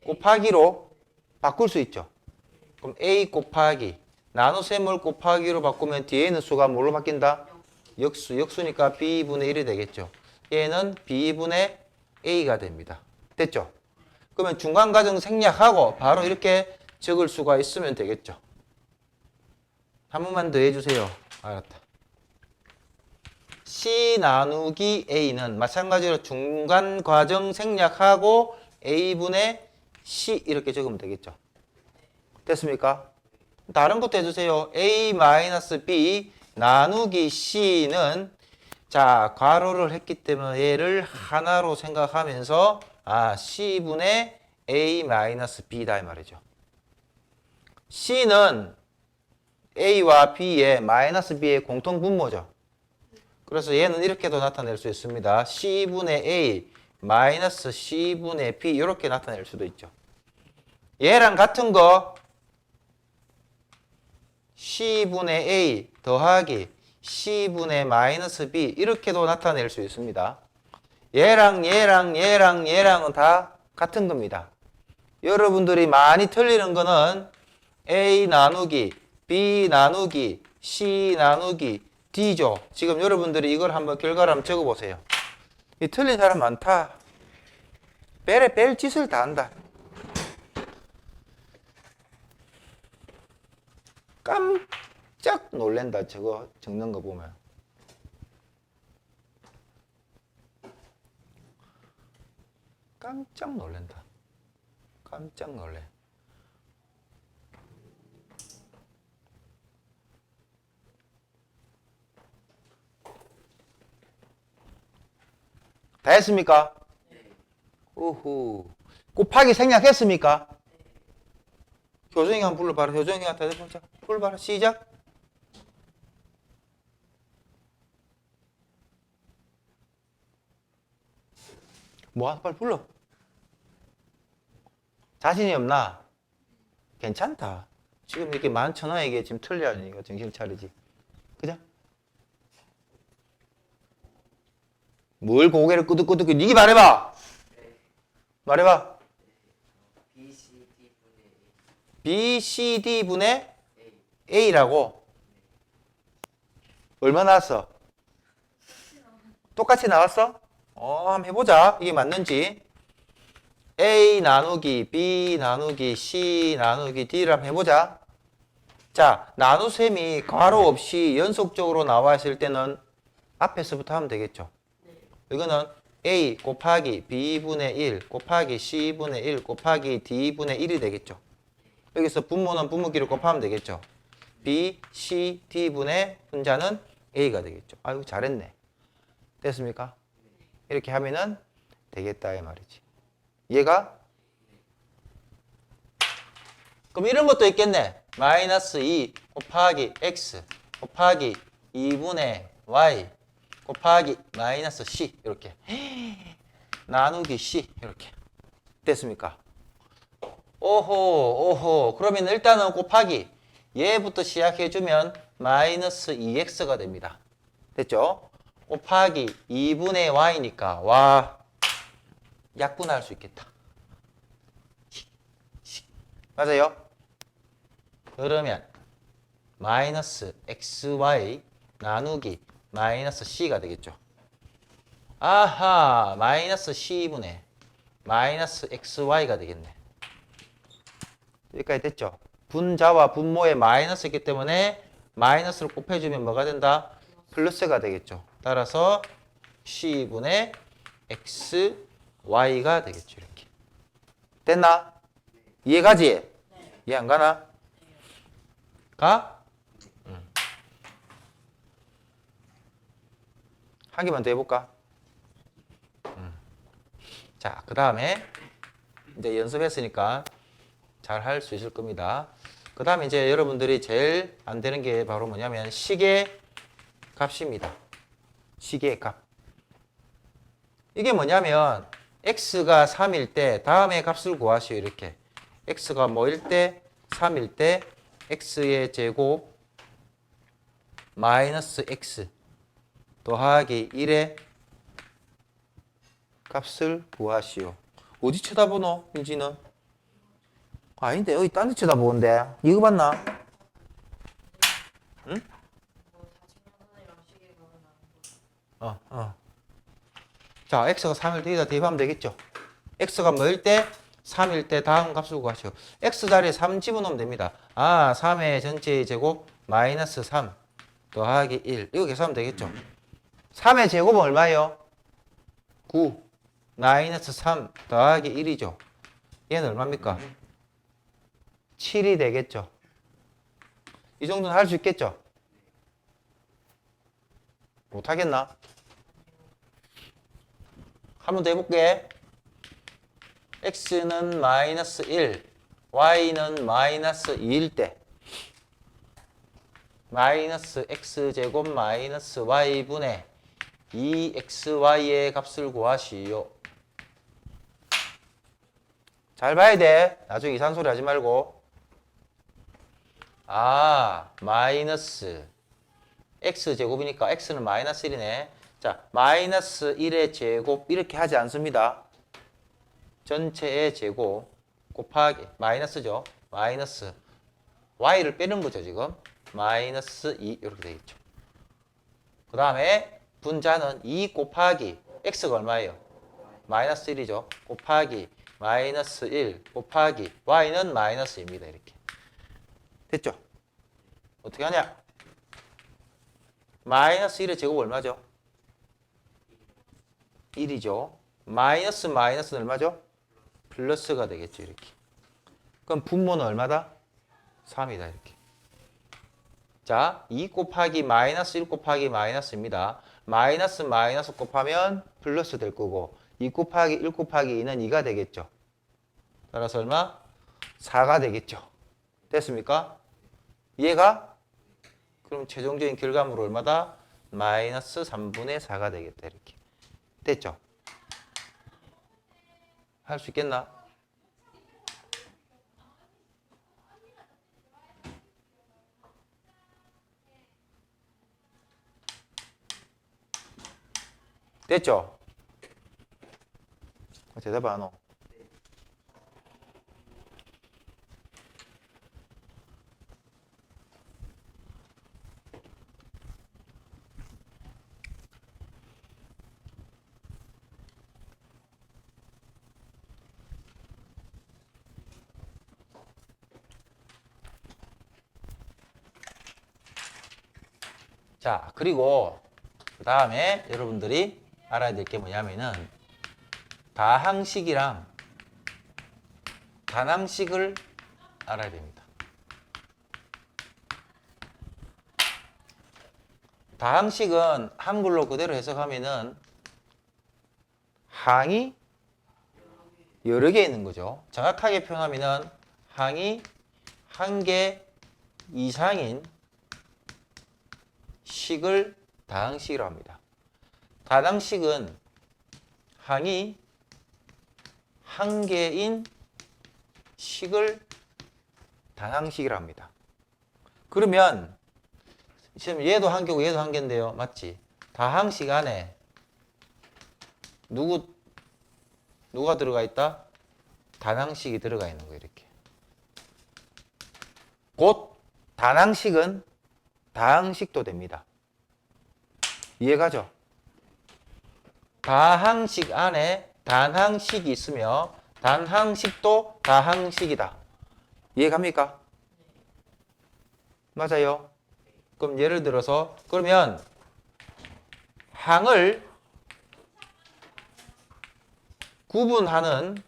곱하기로 바꿀 수 있죠. 그럼 A 곱하기 나눗셈을 곱하기로 바꾸면 뒤에 있는 수가 뭘로 바뀐다? 역수. 역수니까 B분의 1이 되겠죠. 얘는 B분의 A가 됩니다. 됐죠? 그러면 중간 과정 생략하고 바로 이렇게 적을 수가 있으면 되겠죠. 한 번만 더 해주세요. 알았다. C 나누기 A는 마찬가지로 중간 과정 생략하고 A분의 C 이렇게 적으면 되겠죠. 됐습니까? 다른 것도 해주세요. A-B 나누기 C는 자 괄호를 했기 때문에 얘를 하나로 생각하면서 C분의 A-B다 이 말이죠. C는 A와 B의 마이너스 B의 공통 분모죠. 그래서 얘는 이렇게도 나타낼 수 있습니다. C분의 A 마이너스 C분의 B 이렇게 나타낼 수도 있죠. 얘랑 같은 거 C분의 A 더하기 C분의 마이너스 B 이렇게도 나타낼 수 있습니다. 얘랑 얘랑 얘랑 얘랑은 다 같은 겁니다. 여러분들이 많이 틀리는 거는 A 나누기 B 나누기 C 나누기 D죠. 지금 여러분들이 이걸 한번 결과를 한번 적어보세요. 이 틀린 사람 많다. 뺄에 뺄 짓을 다 한다. 깜짝 놀란다. 저거 적는 거 보면. 깜짝 놀란다. 깜짝 놀래. 다 했습니까? 우후. 곱하기 생략했습니까? 효정이 한번 불러봐라. 효정이가 다 해보자. 불러봐라. 시작. 뭐야? 빨리 불러. 자신이 없나? 괜찮다. 지금 이렇게 11,000원에게 지금 틀려하니까 정신 차리지. 그죠? 뭘 고개를 끄덕끄덕 니기 말해봐. 말해봐. BCD분의 A라고. 얼마 나왔어? 똑같이 나왔어? 한번 해보자. 이게 맞는지. A 나누기 B 나누기 C 나누기 D를 한번 해보자. 자, 나눗셈이 괄호 없이 연속적으로 나와 있을 때는 앞에서부터 하면 되겠죠. 이거는 A 곱하기 B분의 1 곱하기 C분의 1 곱하기 D분의 1이 되겠죠. 여기서 분모는 분모끼리 곱하면 되겠죠. B, C, D분의 분자는 A가 되겠죠. 아이고 잘했네. 됐습니까? 이렇게 하면은 되겠다 이 말이지. 얘가? 그럼 이런 것도 있겠네. 마이너스 2 곱하기 X 곱하기 2분의 Y 곱하기 마이너스 C 이렇게 나누기 C 이렇게 됐습니까? 오호 그러면 일단은 곱하기 얘부터 시작해주면 마이너스 2X가 됩니다. 됐죠? 곱하기 2분의 Y니까 와 약분할 수 있겠다. 맞아요? 그러면 마이너스 XY 나누기 마이너스 C가 되겠죠. 아하 마이너스 C분의 마이너스 XY가 되겠네. 여기까지 됐죠. 분자와 분모에 마이너스이기 때문에 마이너스를 곱해주면 뭐가 된다? 플러스가 되겠죠. 따라서 C분의 XY가 되겠죠. 이렇게 됐나? 이해가지? 네. 이해 안 가나? 가? 한 개만 더 해볼까? 자, 그 다음에 이제 연습했으니까 잘 할 수 있을 겁니다. 그 다음에 이제 여러분들이 제일 안 되는 게 바로 뭐냐면 식의 값입니다. 식의 값. 이게 뭐냐면 x가 3일 때 다음의 값을 구하시오. 이렇게 x가 뭐일 때 3일 때 x의 제곱 마이너스 x 더하기 1의 값을 구하시오. 어디 쳐다보노? 민지는? 아닌데 여기 딴 데 쳐다보는데 이거 봤나? 응? 자, x가 3일 때 여기다 대입하면 되겠죠. x가 뭐일 때? 3일 때 다음 값을 구하시오. x 자리에 3 집어넣으면 됩니다. 3의 전체의 제곱 마이너스 3 더하기 1 이거 계산하면 되겠죠. 3의 제곱은 얼마예요? 9 마이너스 3 더하기 1이죠. 얘는 얼마입니까? 7이 되겠죠. 이 정도는 할 수 있겠죠? 못하겠나? 한 번 더 해볼게. x는 마이너스 1, y는 마이너스 2일 때 마이너스 x제곱 마이너스 y분의 2xy의 값을 구하시오. 잘 봐야 돼. 나중에 이상한 소리 하지 말고. 마이너스 x제곱이니까 x는 마이너스 1이네. 자, 마이너스 1의 제곱 이렇게 하지 않습니다. 전체의 제곱 곱하기 마이너스죠. 마이너스 y를 빼는 거죠 지금. 마이너스 2 이렇게 되겠죠. 그 다음에 분자는 2 곱하기 x가 얼마예요? 마이너스 1이죠. 곱하기 마이너스 1 곱하기 y는 마이너스 2입니다. 이렇게 됐죠? 어떻게 하냐? 마이너스 1의 제곱 얼마죠? 1이죠. 마이너스 마이너스는 얼마죠? 플러스가 되겠죠. 이렇게. 그럼 분모는 얼마다? 3이다. 이렇게. 자, 2 곱하기 마이너스 1 곱하기 마이너스입니다. 마이너스 마이너스 곱하면 플러스 될 거고 2 곱하기 1 곱하기 2는 2가 되겠죠. 따라서 얼마? 4가 되겠죠. 됐습니까? 이해가? 그럼 최종적인 결과물은 얼마다? 마이너스 3분의 4가 되겠다. 이렇게. 됐죠? 할 수 있겠나? 됐죠? 대답 안 오. 자, 그리고 그 다음에 여러분들이 알아야 될 게 뭐냐면은 다항식이랑 단항식을 알아야 됩니다. 다항식은 한글로 그대로 해석하면은 항이 여러 개 있는 거죠. 정확하게 표현하면은 항이 한 개 이상인 식을 다항식이라고 합니다. 단항식은 항이 한 개인 식을 단항식이라고 합니다. 그러면 지금 얘도 한 개고 얘도 한 개인데요. 맞지? 다항식 안에 누가 들어가 있다? 단항식이 들어가 있는 거예요. 이렇게. 곧 단항식은 다항식도 됩니다. 이해가죠? 다항식 안에 단항식이 있으며 단항식도 다항식이다. 이해갑니까? 맞아요? 그럼 예를 들어서 그러면 항을 구분하는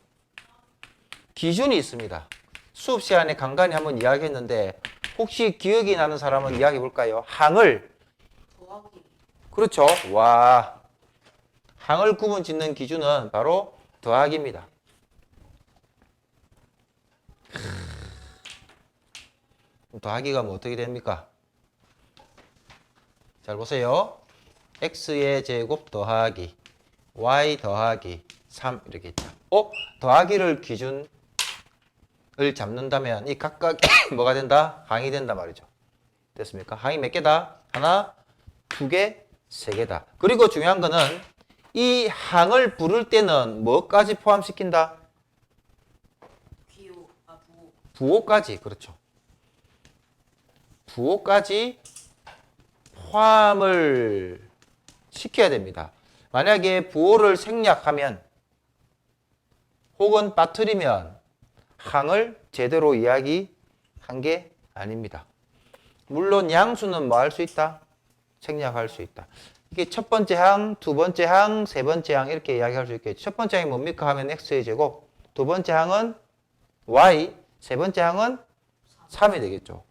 기준이 있습니다. 수업 시간에 간간히 한번 이야기했는데 혹시 기억이 나는 사람은 이야기해 볼까요? 항을 더하기. 그렇죠. 와, 항을 구분 짓는 기준은 바로 더하기입니다. 더하기가 뭐 어떻게 됩니까? 잘 보세요. x의 제곱 더하기 y 더하기 3 이렇게 있죠. 더하기를 기준을 잡는다면 이 각각 뭐가 된다? 항이 된다 말이죠. 됐습니까? 항이 몇 개다? 하나, 두 개, 세 개다. 그리고 중요한 거는 이 항을 부를 때는 뭐까지 포함시킨다? 부호. 부호까지. 그렇죠. 부호까지 포함을 시켜야 됩니다. 만약에 부호를 생략하면 혹은 빠뜨리면 항을 제대로 이야기한 게 아닙니다. 물론 양수는 뭐 할 수 있다? 생략할 수 있다. 이게 첫 번째 항, 두 번째 항, 세 번째 항 이렇게 이야기할 수 있겠죠. 첫 번째 항이 뭡니까 하면 x의 제곱, 두 번째 항은 y, 세 번째 항은 3이 되겠죠.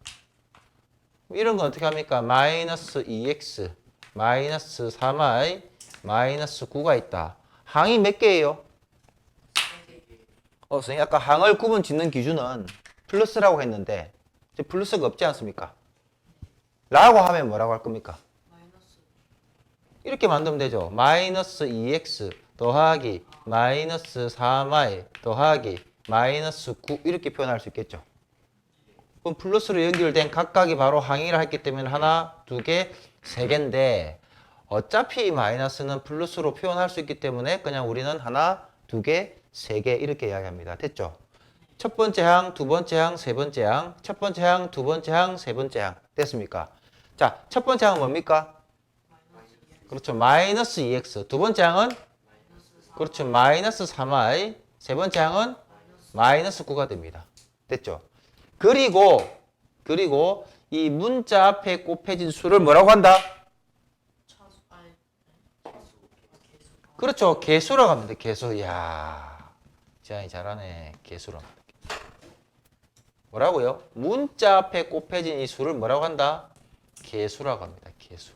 이런 건 어떻게 합니까? 마이너스 2x, 마이너스 3y, 마이너스 9가 있다. 항이 몇 개예요? 선생님 아까 항을 구분 짓는 기준은 플러스라고 했는데 이제 플러스가 없지 않습니까? 라고 하면 뭐라고 할 겁니까? 마이너스. 이렇게 만들면 되죠. 마이너스 2x 더하기 마이너스 3y 더하기 마이너스 9 이렇게 표현할 수 있겠죠. 그럼 플러스로 연결된 각각이 바로 항이라 했기 때문에 하나, 두 개, 3개인데 어차피 마이너스는 플러스로 표현할 수 있기 때문에 그냥 우리는 하나, 2개, 3개 이렇게 이야기합니다. 됐죠? 첫 번째 항, 두 번째 항, 세 번째 항, 첫 번째 항, 두 번째 항, 세 번째 항. 됐습니까? 자, 첫 번째 항은 뭡니까? 그렇죠. 마이너스 2x. 두 번째 항은? 그렇죠. 마이너스 3y. 세 번째 항은? 마이너스 9가 됩니다. 됐죠? 그리고 이 문자 앞에 곱해진 수를 뭐라고 한다? 차수 아니 개수. 그렇죠. 개수라고 합니다. 개수. 이야. 지안이 잘하네. 개수라고 합니다. 뭐라고요? 문자 앞에 곱해진 이 수를 뭐라고 한다? 개수라고 합니다. 개수.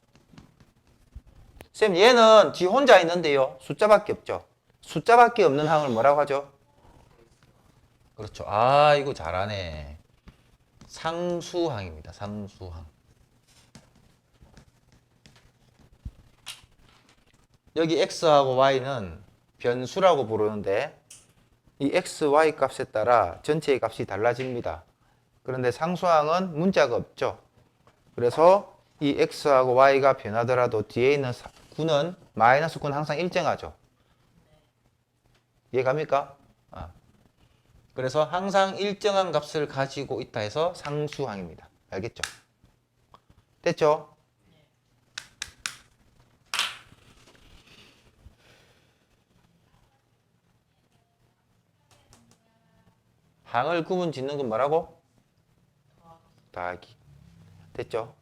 쌤, 얘는 지 혼자 있는데요. 숫자밖에 없죠. 숫자밖에 없는 항을 뭐라고 하죠? 그렇죠. 아, 이거 잘하네. 상수항입니다. 상수항. 여기 x하고 y는 변수라고 부르는데 이 x, y 값에 따라 전체의 값이 달라집니다. 그런데 상수항은 문자가 없죠. 그래서 이 x하고 y가 변하더라도 뒤에 있는 9는 마이너스 9는 항상 일정하죠. 이해갑니까? 그래서 항상 일정한 값을 가지고 있다 해서 상수항입니다. 알겠죠? 됐죠? 항을 구분 짓는 건 뭐라고? 더하기. 됐죠?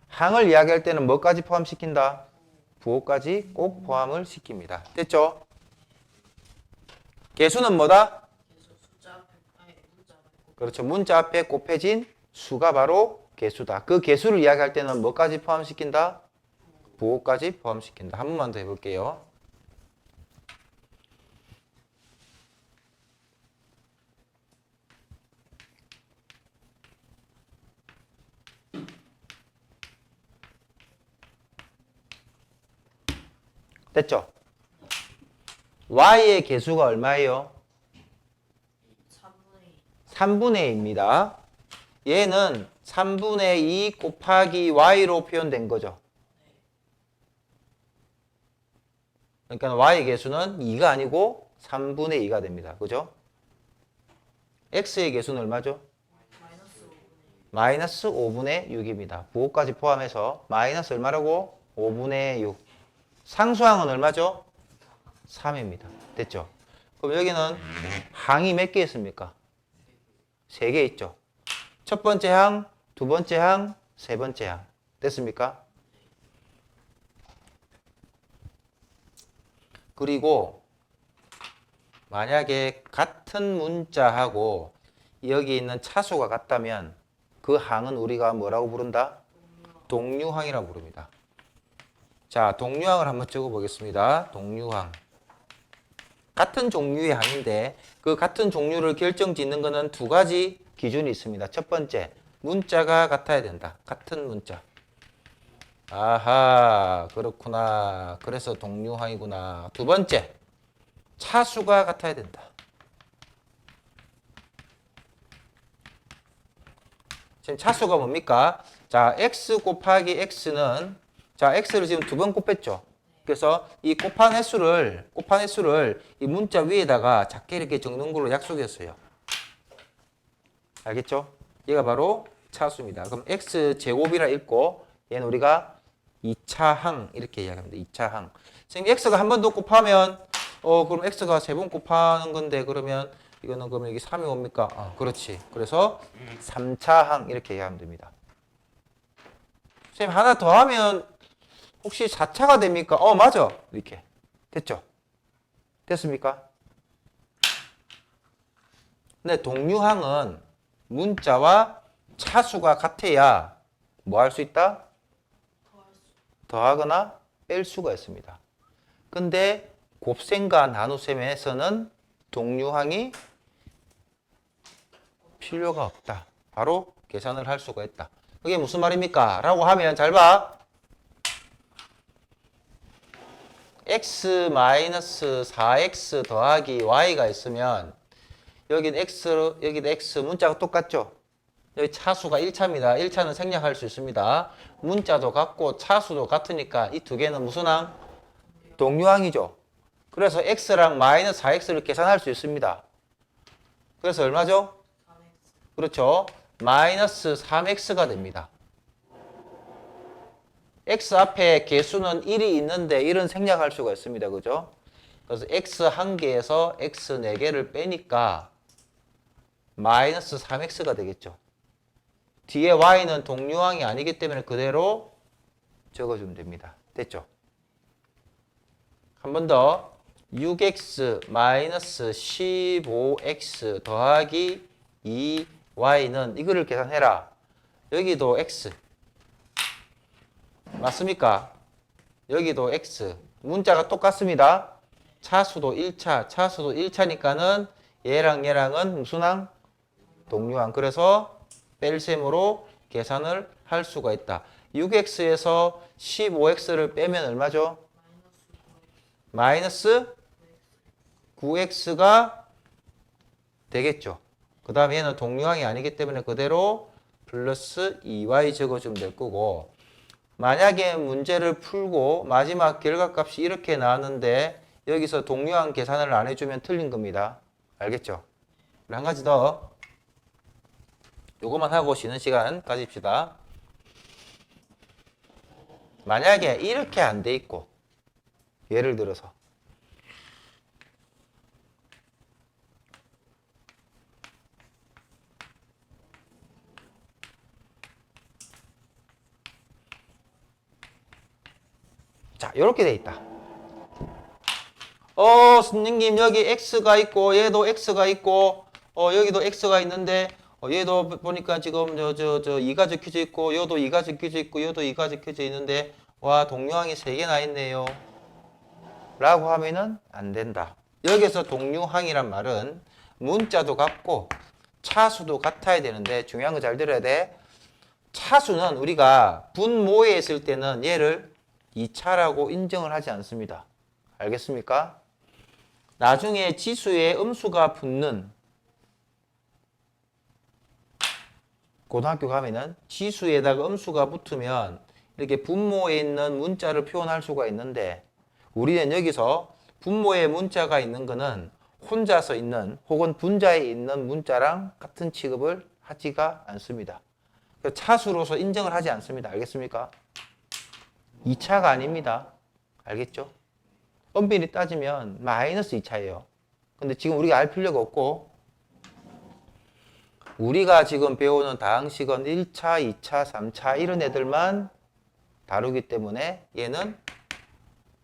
항을 이야기할 때는 뭐까지 포함시킨다? 부호까지 꼭 포함을 시킵니다. 됐죠? 개수는 뭐다? 개수 숫자 앞에 아니 문자 앞에 그렇죠. 문자 앞에 곱해진 수가 바로 개수다. 그 개수를 이야기할 때는 뭐까지 포함시킨다? 부호까지 포함시킨다. 한 번만 더 해볼게요. 됐죠? y의 개수가 얼마예요? 3분의 3분의 2입니다. 얘는 3분의 2 곱하기 y로 표현된 거죠. 그러니까 y의 개수는 2가 아니고 3분의 2가 됩니다. 그죠? x의 개수는 얼마죠? 마이너스 5분의 마이너스 5분의 6입니다. 부호까지 포함해서 마이너스 얼마라고? 5분의 6. 상수항은 얼마죠? 3입니다. 됐죠? 그럼 여기는 항이 몇 개 있습니까? 3개 있죠. 첫 번째 항, 두 번째 항, 세 번째 항. 됐습니까? 그리고 만약에 같은 문자하고 여기 있는 차수가 같다면 그 항은 우리가 뭐라고 부른다? 동류항이라고 부릅니다. 자, 동류항을 한번 적어보겠습니다. 동류항. 같은 종류의 항인데 그 같은 종류를 결정짓는 것은 두 가지 기준이 있습니다. 첫 번째, 문자가 같아야 된다. 같은 문자. 아하, 그렇구나. 그래서 동류항이구나. 두 번째, 차수가 같아야 된다. 지금 차수가 뭡니까? 자, x 곱하기 x는 자, x를 지금 두 번 곱했죠. 그래서 이 곱한 횟수를 이 문자 위에다가 작게 이렇게 적는 걸로 약속했어요. 알겠죠? 얘가 바로 차수입니다. 그럼 x 제곱이라 읽고 얘는 우리가 2차 항 이렇게 이야기합니다. 2차 항. 선생님 x가 한 번 더 곱하면 그럼 x가 세 번 곱하는 건데 그러면 이거는 그러면 여기 3이 옵니까? 그렇지. 그래서 3차 항 이렇게 이야기하면 됩니다. 선생님 하나 더 하면 혹시 4차가 됩니까? 맞아. 이렇게. 됐죠? 됐습니까? 근데 동류항은 문자와 차수가 같아야 뭐 할 수 있다? 더하거나 뺄 수가 있습니다. 근데 곱셈과 나눗셈에서는 동류항이 필요가 없다. 바로 계산을 할 수가 있다. 그게 무슨 말입니까? 라고 하면 잘 봐. x-4x 더하기 y가 있으면 여긴 x 문자가 똑같죠? 여기 차수가 1차입니다. 1차는 생략할 수 있습니다. 문자도 같고 차수도 같으니까 이 두 개는 무슨 항? 동류항이죠. 그래서 x랑 마이너스 4x를 계산할 수 있습니다. 그래서 얼마죠? 3x. 그렇죠. 마이너스 3x가 됩니다. x 앞에 개수는 1이 있는데 1은 생략할 수가 있습니다. 그죠? 그래서 x 한 개에서 x 4개를 빼니까 마이너스 3x가 되겠죠. 뒤에 y는 동류항이 아니기 때문에 그대로 적어주면 됩니다. 됐죠? 한 번 더. 6x 마이너스 15x 더하기 2y는 이거를 계산해라. 여기도 x. 맞습니까? 여기도 x. 문자가 똑같습니다. 차수도 1차, 차수도 1차니까는 얘랑 얘랑은 무슨 항? 동류항. 그래서 뺄셈으로 계산을 할 수가 있다. 6x에서 15x를 빼면 얼마죠? 마이너스 9x가 되겠죠. 그 다음에 얘는 동류항이 아니기 때문에 그대로 플러스 2y 적어주면 될 거고, 만약에 문제를 풀고 마지막 결과값이 이렇게 나왔는데 여기서 동류항 계산을 안 해주면 틀린 겁니다. 알겠죠? 한 가지 더. 요것만 하고 쉬는 시간 가집시다. 만약에 이렇게 안 돼 있고, 예를 들어서 자, 이렇게 돼 있다. 선생님 여기 x가 있고 얘도 x가 있고 여기도 x가 있는데 얘도 보니까 지금 저 2가 적혀져 있고 얘도 2가 적혀져 있고 얘도 2가 적혀져 있는데 와 동류항이 3개나 있네요 라고 하면은 안 된다. 여기서 동류항이란 말은 문자도 같고 차수도 같아야 되는데 중요한 거 잘 들어야 돼. 차수는 우리가 분모에 있을 때는 얘를 2차라고 인정을 하지 않습니다. 알겠습니까? 나중에 지수에 음수가 붙는 고등학교 가면은 지수에다가 음수가 붙으면 이렇게 분모에 있는 문자를 표현할 수가 있는데 우리는 여기서 분모에 문자가 있는 거는 혼자서 있는 혹은 분자에 있는 문자랑 같은 취급을 하지가 않습니다. 차수로서 인정을 하지 않습니다. 알겠습니까? 2차가 아닙니다. 알겠죠? 엄밀히 따지면 마이너스 2차예요. 근데 지금 우리가 알 필요가 없고 우리가 지금 배우는 다항식은 1차, 2차, 3차 이런 애들만 다루기 때문에 얘는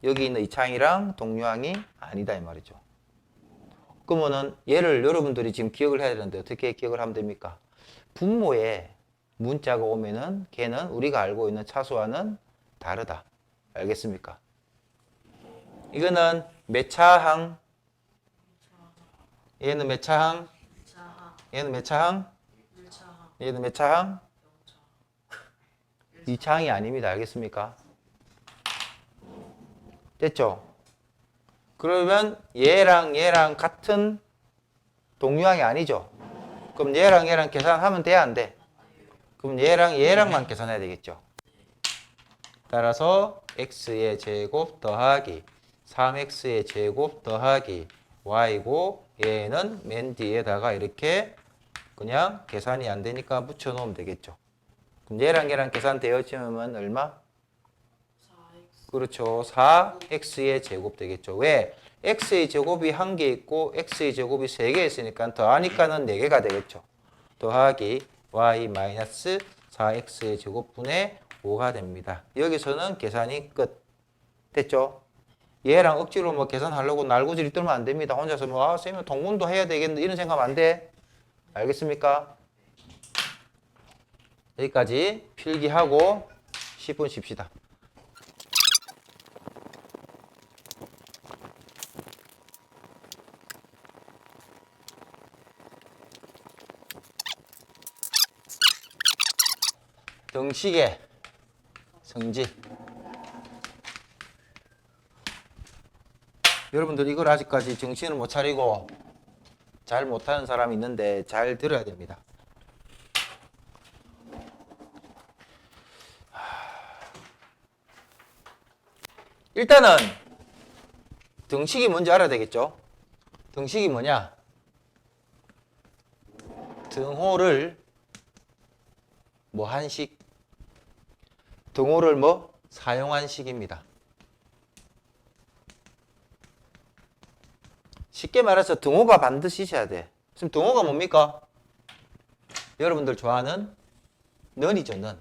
여기 있는 2차항이랑 동류항이 아니다 이 말이죠. 그러면은 얘를 여러분들이 지금 기억을 해야 되는데 어떻게 기억을 하면 됩니까? 분모에 문자가 오면은 걔는 우리가 알고 있는 차수와는 다르다. 알겠습니까? 이거는 몇 차항? 얘는 몇 차항? 2차항. 얘는 몇 차항? 1차항. 얘는 몇 차항? 0차항. 2차항이 아닙니다. 알겠습니까? 됐죠? 그러면 얘랑 같은 동류항이 아니죠? 그럼 얘랑 계산하면 돼야 안 돼? 그럼 얘랑만 계산해야 되겠죠? 따라서 x의 제곱 더하기 3x의 제곱 더하기 y고 얘는 맨 뒤에다가 이렇게 그냥 계산이 안 되니까 붙여 놓으면 되겠죠. 그럼 얘랑 계산되어지면 얼마? 4x. 그렇죠. 4x의 제곱 되겠죠. 왜? x의 제곱이 1개 있고 x의 제곱이 3개 있으니까 더하니까는 4개가 되겠죠. 더하기 y 마이너스 4x의 제곱분의 5가 됩니다. 여기서는 계산이 끝. 됐죠? 얘랑 억지로 뭐 계산하려고 날고지리 떨면 안 됩니다. 혼자서 뭐 쌤이 동문도 해야 되겠는데 이런 생각하면 안 돼. 알겠습니까? 여기까지 필기하고 10분 쉽시다. 등식의 성질. 여러분들 이걸 아직까지 정신을 못 차리고 잘 못하는 사람이 있는데 잘 들어야 됩니다. 일단은 등식이 뭔지 알아야 되겠죠? 등식이 뭐냐? 등호를 뭐 한식, 등호를 뭐 사용한 식입니다. 쉽게 말해서 등호가 반드시 있어야 돼. 지금 등호가 뭡니까? 여러분들 좋아하는 는이죠, 는.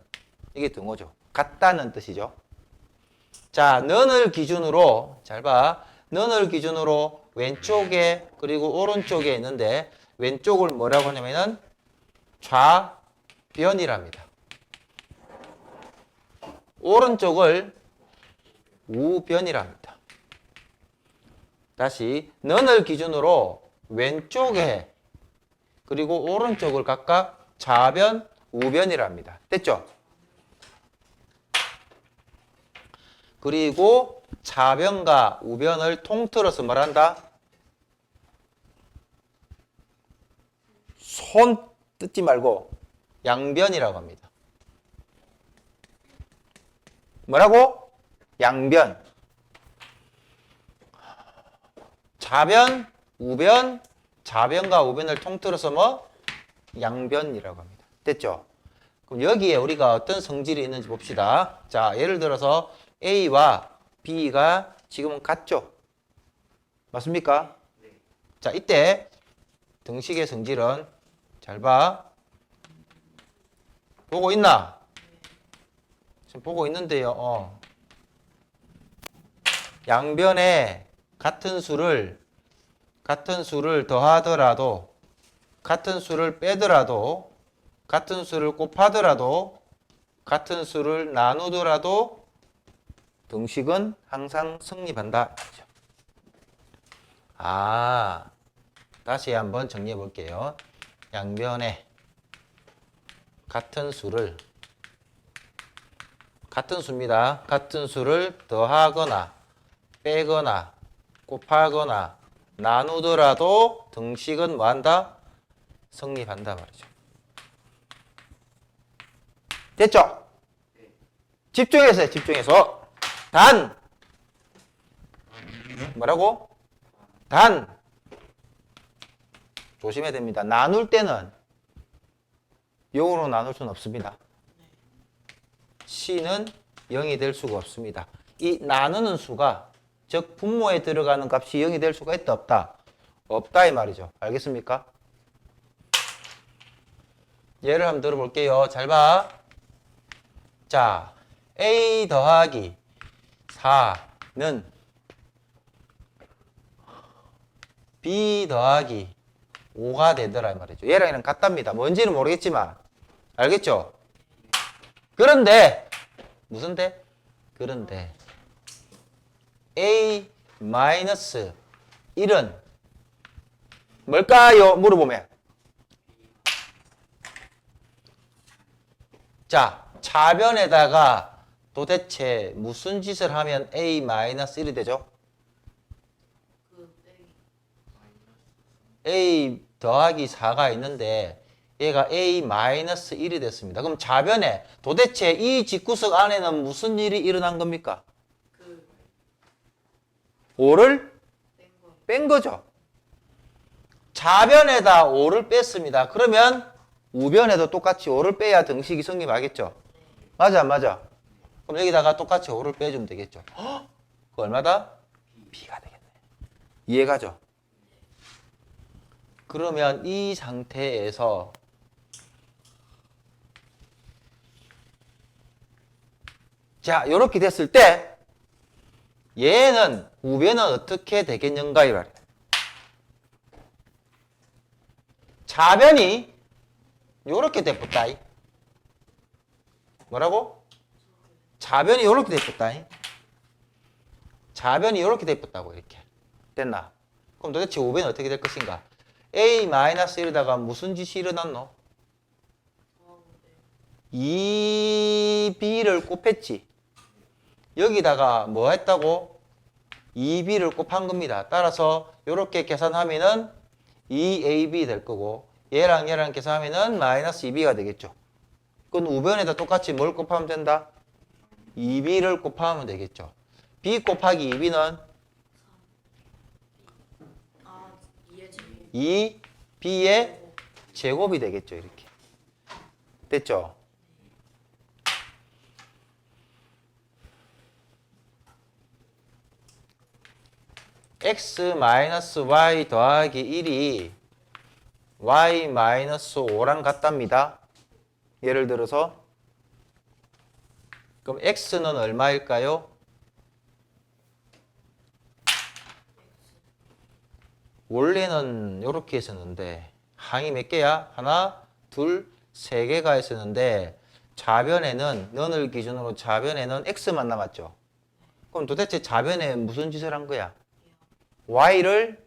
이게 등호죠. 같다는 뜻이죠. 자, 는을 기준으로, 잘 봐. 는을 기준으로 왼쪽에 그리고 오른쪽에 있는데 왼쪽을 뭐라고 하냐면은 좌변이랍니다. 오른쪽을 우변이랍니다. 다시 는을 기준으로 왼쪽에 그리고 오른쪽을 각각 좌변, 우변이랍니다. 됐죠? 그리고 좌변과 우변을 통틀어서 말한다? 손 뜯지 말고 양변이라고 합니다. 뭐라고? 양변. 좌변, 우변, 좌변과 우변을 통틀어서 뭐? 양변이라고 합니다. 됐죠? 그럼 여기에 우리가 어떤 성질이 있는지 봅시다. 자, 예를 들어서 A와 B가 지금은 같죠? 맞습니까? 자, 이때 등식의 성질은 잘 봐. 보고 있나? 지금 보고 있는데요. 양변에 같은 수를 더하더라도 같은 수를 빼더라도 같은 수를 곱하더라도 같은 수를 나누더라도 등식은 항상 성립한다. 아, 다시 한번 정리해 볼게요. 양변에 같은 수를 같은 수입니다. 같은 수를 더하거나 빼거나 곱하거나 나누더라도 등식은 뭐한다? 성립한다 말이죠. 됐죠? 집중해서 해, 집중해서. 단 뭐라고? 단 조심해야 됩니다. 나눌 때는 0으로 나눌 수는 없습니다. C는 0이 될 수가 없습니다. 이 나누는 수가 즉 분모에 들어가는 값이 0이 될 수가 있다 없다? 없다 이 말이죠. 알겠습니까? 예를 한번 들어볼게요. 잘 봐. 자, A 더하기 4는 B 더하기 5가 되더라 이 말이죠. 얘랑 얘랑 같답니다. 뭔지는 모르겠지만 알겠죠? 그런데 무슨 데? 그런데 A 마이너스 1은 뭘까요? 물어보면 자, 차변에다가 도대체 무슨 짓을 하면 A 마이너스 1이 되죠? A 더하기 4가 있는데 얘가 A 마이너스 1이 됐습니다. 그럼 좌변에 도대체 이 집구석 안에는 무슨 일이 일어난 겁니까? 5를 뺀 거죠. 좌변에다 5를 뺐습니다. 그러면 우변에도 똑같이 5를 빼야 등식이 성립하겠죠. 맞아 안 맞아? 그럼 여기다가 똑같이 5를 빼주면 되겠죠. 그 얼마다? B가 되겠네. 이해가죠? 그러면 이 상태에서 자, 이렇게 됐을 때 얘는 우변은 어떻게 되겠는가 이 말이에요. 좌변이 요렇게 됐다. 뭐라고? 좌변이 요렇게 됐다. 좌변이 요렇게 됐다고 이렇게. 됐나? 그럼 도대체 우변은 어떻게 될 것인가? A-1에다가 무슨 짓이 일어났노? 2B를 곱했지. 여기다가 뭐 했다고? 2B를 곱한 겁니다. 따라서 이렇게 계산하면은 2AB 될 거고 얘랑 얘랑 계산하면은 마이너스 2B가 되겠죠. 그건 우변에다 똑같이 뭘 곱하면 된다? 2B를 곱하면 되겠죠. b 곱하기 2b는 아 2의 제곱 2b의 제곱이 되겠죠. 이렇게. 됐죠? x-y 더하기 1이 y-5랑 같답니다. 예를 들어서 그럼 x는 얼마일까요? 원래는 이렇게 했었는데 항이 몇 개야? 하나, 둘, 세 개가 했었는데 좌변에는 너를 기준으로 좌변에는 x만 남았죠. 그럼 도대체 좌변에 무슨 짓을 한 거야? y를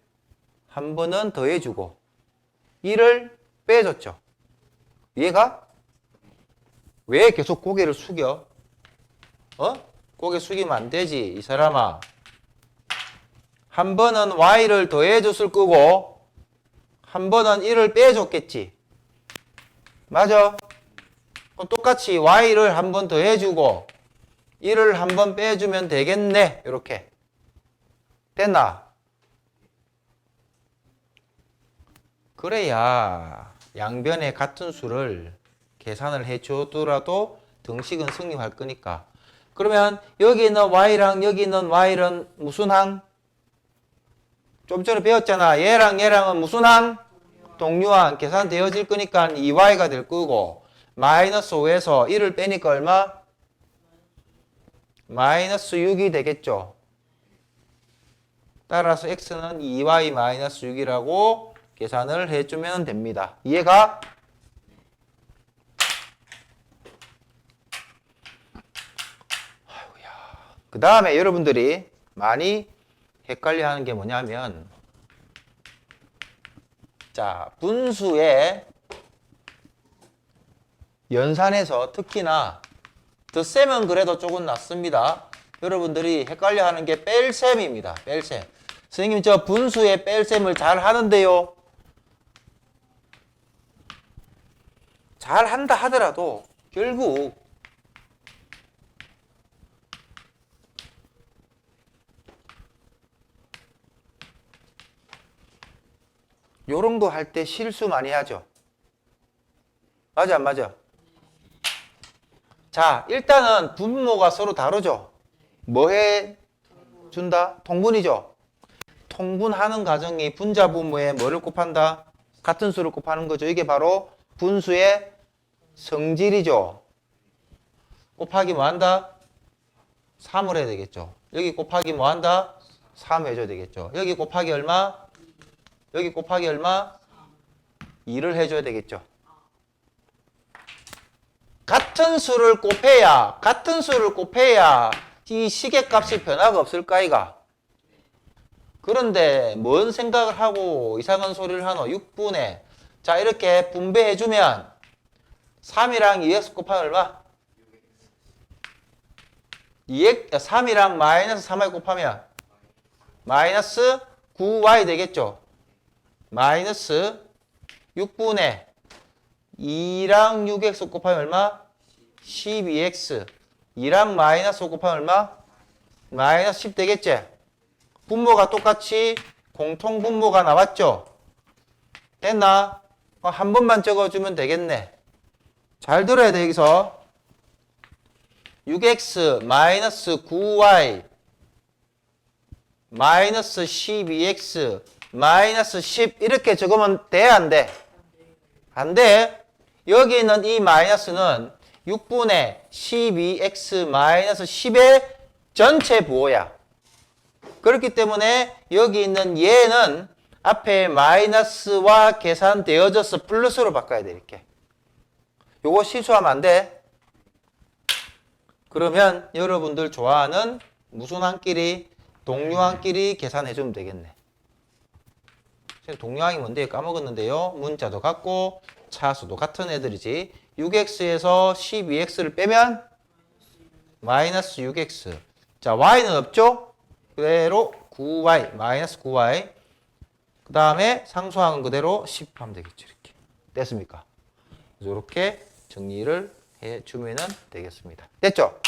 한 번은 더해주고 1을 빼줬죠. 얘가 왜 계속 고개를 숙여? 고개 숙이면 안 되지, 이 사람아. 한 번은 y를 더해줬을 거고 한 번은 1을 빼줬겠지. 맞아? 그럼 똑같이 y를 한 번 더해주고 1을 한 번 빼주면 되겠네. 이렇게. 됐나? 그래야 양변의 같은 수를 계산을 해줘더라도 등식은 성립할 거니까. 그러면 여기 있는 y랑 여기 있는 y는 무슨 항? 좀 전에 배웠잖아. 얘랑 얘랑은 무슨 항? 동류항. 계산되어질 거니까 2y가 될 거고 마이너스 5에서 1을 빼니까 얼마? 마이너스 6이 되겠죠. 따라서 x는 2y 마이너스 6이라고 계산을 해주면 됩니다. 이해가? 그 다음에 여러분들이 많이 헷갈려하는 게 뭐냐면 자, 분수의 연산에서 특히나 덧셈은 그래도 조금 낫습니다. 여러분들이 헷갈려하는 게 뺄셈입니다. 뺄셈. 선생님 저 분수의 뺄셈을 잘 하는데요. 잘 한다 하더라도 결국 요런 거 할 때 실수 많이 하죠. 맞아 안 맞아? 자, 일단은 분모가 서로 다르죠. 뭐 해 준다? 통분이죠. 통분하는 과정이 분자 분모에 뭐를 곱한다? 같은 수를 곱하는 거죠. 이게 바로 분수의 성질이죠. 곱하기 뭐 한다? 3을 해야 되겠죠. 여기 곱하기 뭐 한다? 3 해줘야 되겠죠. 여기 곱하기 얼마? 여기 곱하기 얼마? 2를 해줘야 되겠죠. 같은 수를 곱해야 이 시계값이 변화가 없을까 이가. 그런데 뭔 생각을 하고 이상한 소리를 하노? 6분의 자 이렇게 분배해주면 3이랑 2x 곱하면 얼마? 3이랑 마이너스 3y 곱하면 마이너스 9y 되겠죠. 마이너스 6분의 2랑 6x 곱하면 얼마? 12x 2랑 마이너스 5 곱하면 얼마? 마이너스 10 되겠지? 분모가 똑같이 공통 분모가 나왔죠? 됐나? 한 번만 적어주면 되겠네. 잘 들어야 돼 여기서 6x 마이너스 9y 마이너스 12x 마이너스 10 이렇게 적으면 돼 안 돼? 안 돼. 여기 있는 이 마이너스는 6분의 12x 마이너스 10의 전체 부호야. 그렇기 때문에 여기 있는 얘는 앞에 마이너스와 계산되어져서 플러스로 바꿔야 돼 이렇게. 요거 실수하면 안 돼. 그러면 여러분들 좋아하는 무슨 항끼리? 동류항끼리 계산해주면 되겠네. 동류항이 뭔데 까먹었는데요. 문자도 같고 차수도 같은 애들이지. 6x에서 12x를 빼면 마이너스 6x. 자, y는 없죠? 그대로 9y, 마이너스 9y. 그 다음에 상수항은 그대로 10 하면 되겠죠. 이렇게. 됐습니까? 이렇게 정리를 해주면 되겠습니다. 됐죠?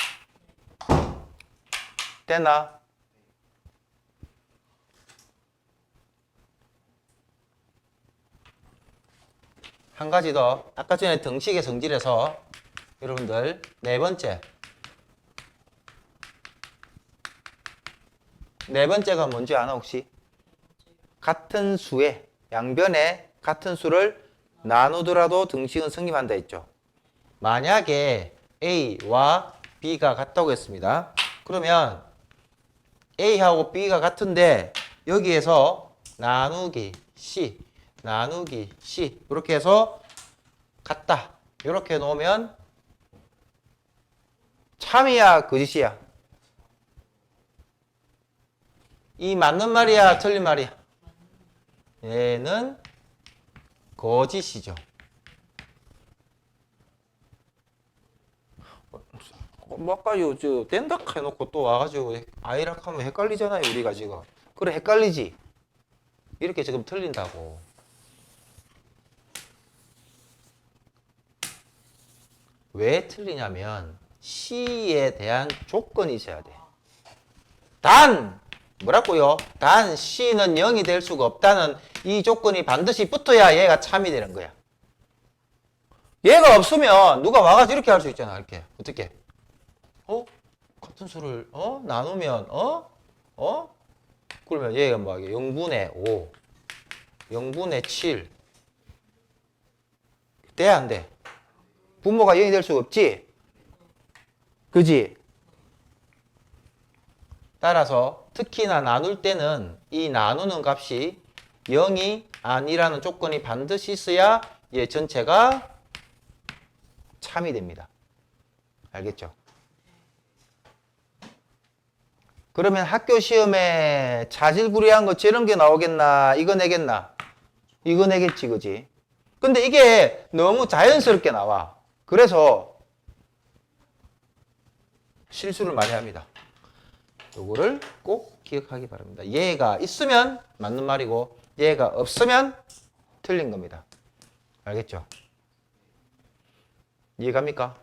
됐나? 한 가지 더. 아까 전에 등식의 성질에서 여러분들 네 번째가 뭔지 아나 혹시? 같은 수의 양변에 같은 수를 나누더라도 등식은 성립한다 했죠. 만약에 A와 B가 같다고 했습니다. 그러면 A하고 B가 같은데 여기에서 나누기 C 이렇게 해서 같다. 이렇게 놓으면 참이야 거짓이야? 이 맞는 말이야 틀린 말이야? 얘는 거짓이죠. 뭐 아까 저 댄닥 해놓고 또 와가지고 아이락 하면 헷갈리잖아요 우리가 지금. 그래 헷갈리지. 이렇게 지금 틀린다고. 왜 틀리냐면 C에 대한 조건이 있어야 돼. 단 뭐라고요? 단 C는 0이 될 수가 없다는 이 조건이 반드시 붙어야 얘가 참이 되는 거야. 얘가 없으면 누가 와가지고 이렇게 할 수 있잖아. 이렇게 어떻게? 같은 수를 나누면 그러면 얘가 뭐야? 0분의 5 0분의 7 돼 안 돼? 분모가 0이 될 수가 없지? 그지? 따라서 특히나 나눌 때는 이 나누는 값이 0이 아니라는 조건이 반드시 있어야 얘 전체가 참이 됩니다. 알겠죠? 그러면 학교 시험에 자질구레한 거 저런 게 나오겠나? 이거 내겠나? 이거 내겠지, 그지? 근데 이게 너무 자연스럽게 나와. 그래서 실수를 많이 합니다. 요거를 꼭 기억하기 바랍니다. 얘가 있으면 맞는 말이고 얘가 없으면 틀린 겁니다. 알겠죠? 이해갑니까?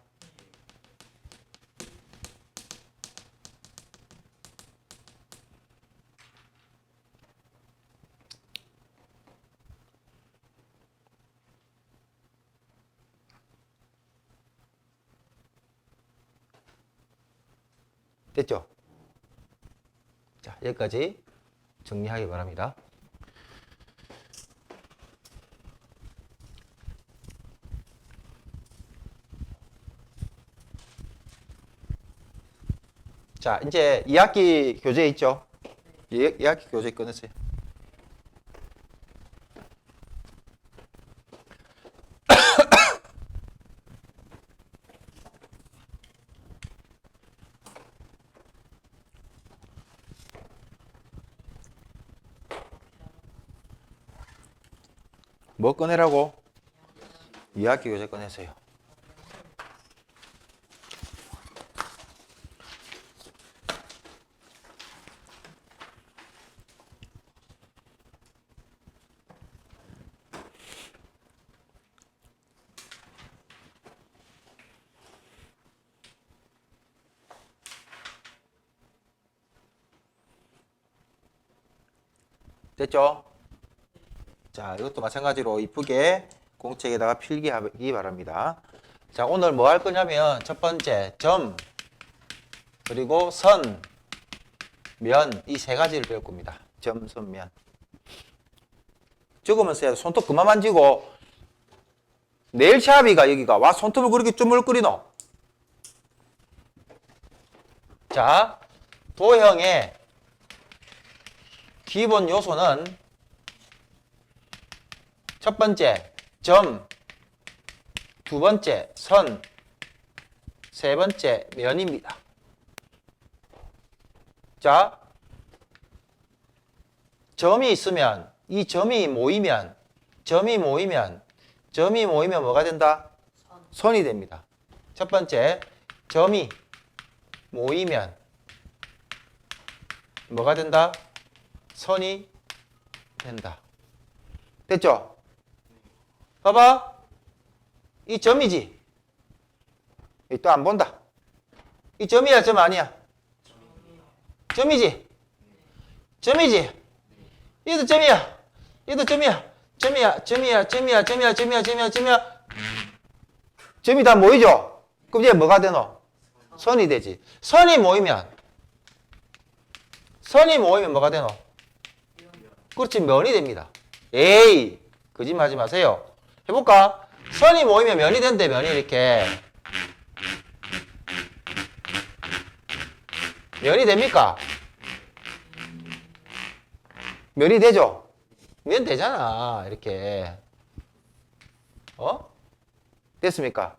됐죠? 자, 여기까지 정리하기 바랍니다. 자, 이제 2학기 교재 있죠? 2학기 교재 꺼냈어요. 뭐 꺼내라고? 2학기 교재 꺼내세요. 됐죠? 자, 이것도 마찬가지로 이쁘게 공책에다가 필기하기 바랍니다. 자, 오늘 뭐 할 거냐면 첫 번째 점, 그리고 선, 면, 이 세 가지를 배울 겁니다. 점, 선, 면. 적으면서 손톱 그만 만지고 네일 샵이가 여기가 와 손톱을 그렇게 쪼물거리노. 자, 도형의 기본 요소는 첫 번째 점, 두 번째 선, 세 번째 면입니다. 자, 점이 있으면 이 점이 모이면 뭐가 된다? 선이 됩니다. 첫 번째 점이 모이면 뭐가 된다? 선이 된다. 됐죠? 봐봐. 이 점이지? 또 안 본다. 이 점이야, 점 아니야? 점이지? 점이지? 얘도 점이야. 얘도 점이야. 점이야. 점이 다 모이죠? 그럼 이제 뭐가 되노? 선이 되지. 선이 모이면 뭐가 되노? 그렇지, 면이 됩니다. 에이, 거짓말하지 마세요. 해볼까? 선이 모이면 면이 된대, 면이 이렇게. 면이 됩니까? 면이 되죠? 면 되잖아, 이렇게. 됐습니까?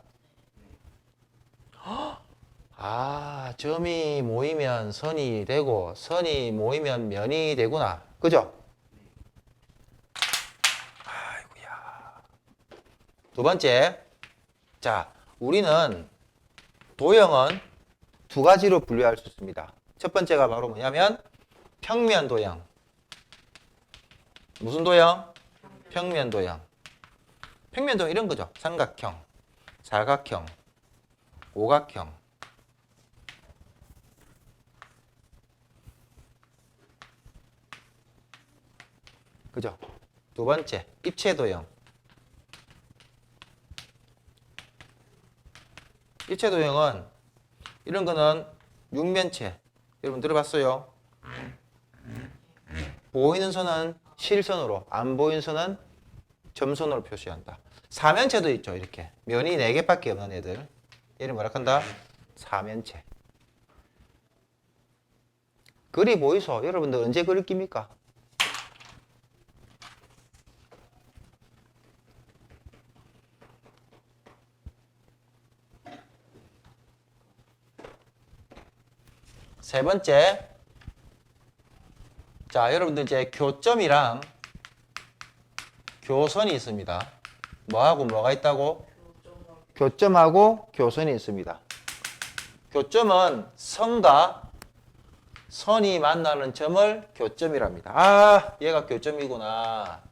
아, 점이 모이면 선이 되고, 선이 모이면 면이 되구나. 그죠? 아이고야. 두 번째. 자, 우리는 도형은 두 가지로 분류할 수 있습니다. 첫 번째가 바로 뭐냐면 평면 도형. 무슨 도형? 평면 도형. 평면 도형 이런 거죠. 삼각형, 사각형, 오각형. 그죠? 두 번째, 입체 도형. 입체 도형은 이런 거는 육면체. 여러분 들어봤어요? 보이는 선은 실선으로, 안 보이는 선은 점선으로 표시한다. 사면체도 있죠, 이렇게. 면이 4개밖에 없는 애들. 얘를 뭐라 한다? 사면체. 글이 보이소? 여러분들 언제 글을 낍니까? 세 번째. 자, 여러분들 이제 교점이랑 교선이 있습니다. 뭐하고 뭐가 있다고? 교점하고 교선이 있습니다. 교점은 선과 선이 만나는 점을 교점이랍니다. 아, 얘가 교점이구나.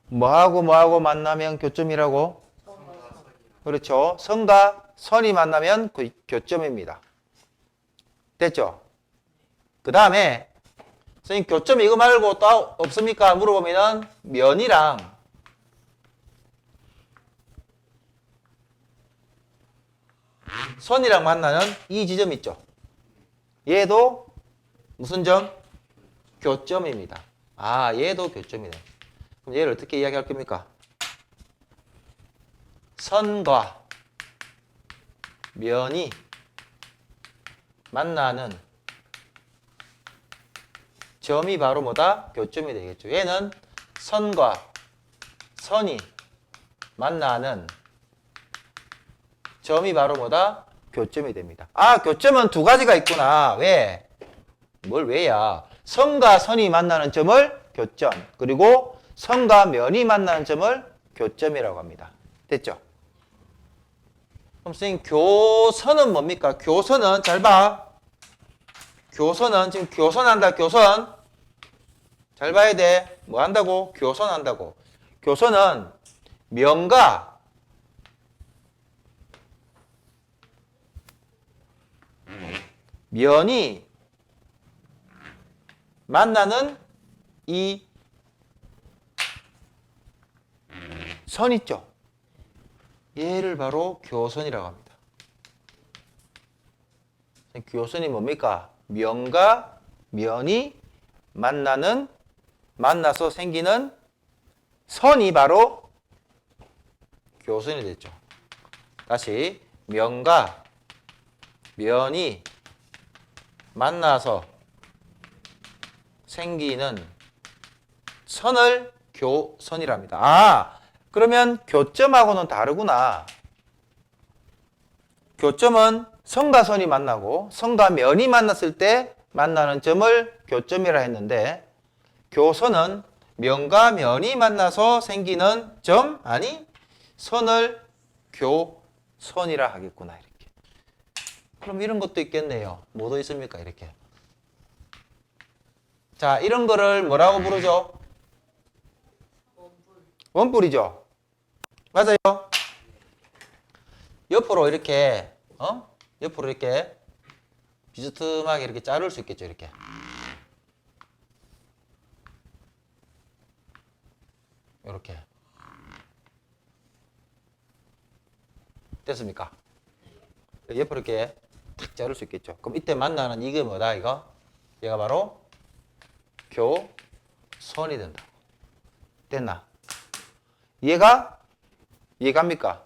뭐하고 뭐하고 만나면 교점이라고? 그렇죠. 선과 선이 만나면 그 교점입니다. 됐죠? 그 다음에 선생님 교점 이거 말고 또 없습니까? 물어보면은 면이랑 선이랑 만나는 이 지점 있죠? 얘도 무슨 점? 교점입니다. 아, 얘도 교점이네. 그럼 얘를 어떻게 이야기할 겁니까? 선과 면이 만나는 점이 바로 뭐다? 교점이 되겠죠. 얘는 선과 선이 만나는 점이 바로 뭐다? 교점이 됩니다. 아, 교점은 두 가지가 있구나. 왜? 뭘 왜야? 선과 선이 만나는 점을 교점, 그리고 선과 면이 만나는 점을 교점이라고 합니다. 됐죠? 그럼 선생님 교선은 뭡니까? 교선은 잘 봐. 교선은 지금 교선한다. 교선 잘 봐야 돼. 뭐 한다고? 교선한다고. 교선은 면과 면이 만나는 이 선 있죠? 얘를 바로 교선이라고 합니다. 교선이 뭡니까? 면과 면이 만나서 생기는 선이 바로 교선이 됐죠. 다시 면과 면이 만나서 생기는 선을 교선이랍니다. 아, 그러면 교점하고는 다르구나. 교점은 선과 선이 만나고 선과 면이 만났을 때 만나는 점을 교점이라 했는데 교선은 면과 면이 만나서 생기는 점, 아니 선을 교선이라 하겠구나. 이렇게. 그럼 이런 것도 있겠네요. 뭐도 있습니까? 이렇게. 자, 이런 거를 뭐라고 부르죠? 원뿔이죠. 맞아요. 옆으로 이렇게 옆으로 이렇게 비스듬하게 이렇게 자를 수 있겠죠. 이렇게. 이렇게. 됐습니까? 옆으로 이렇게 탁 자를 수 있겠죠. 그럼 이때 만나는 이게 뭐다 이거? 얘가 바로 교선이 된다. 됐나? 이해갑니까?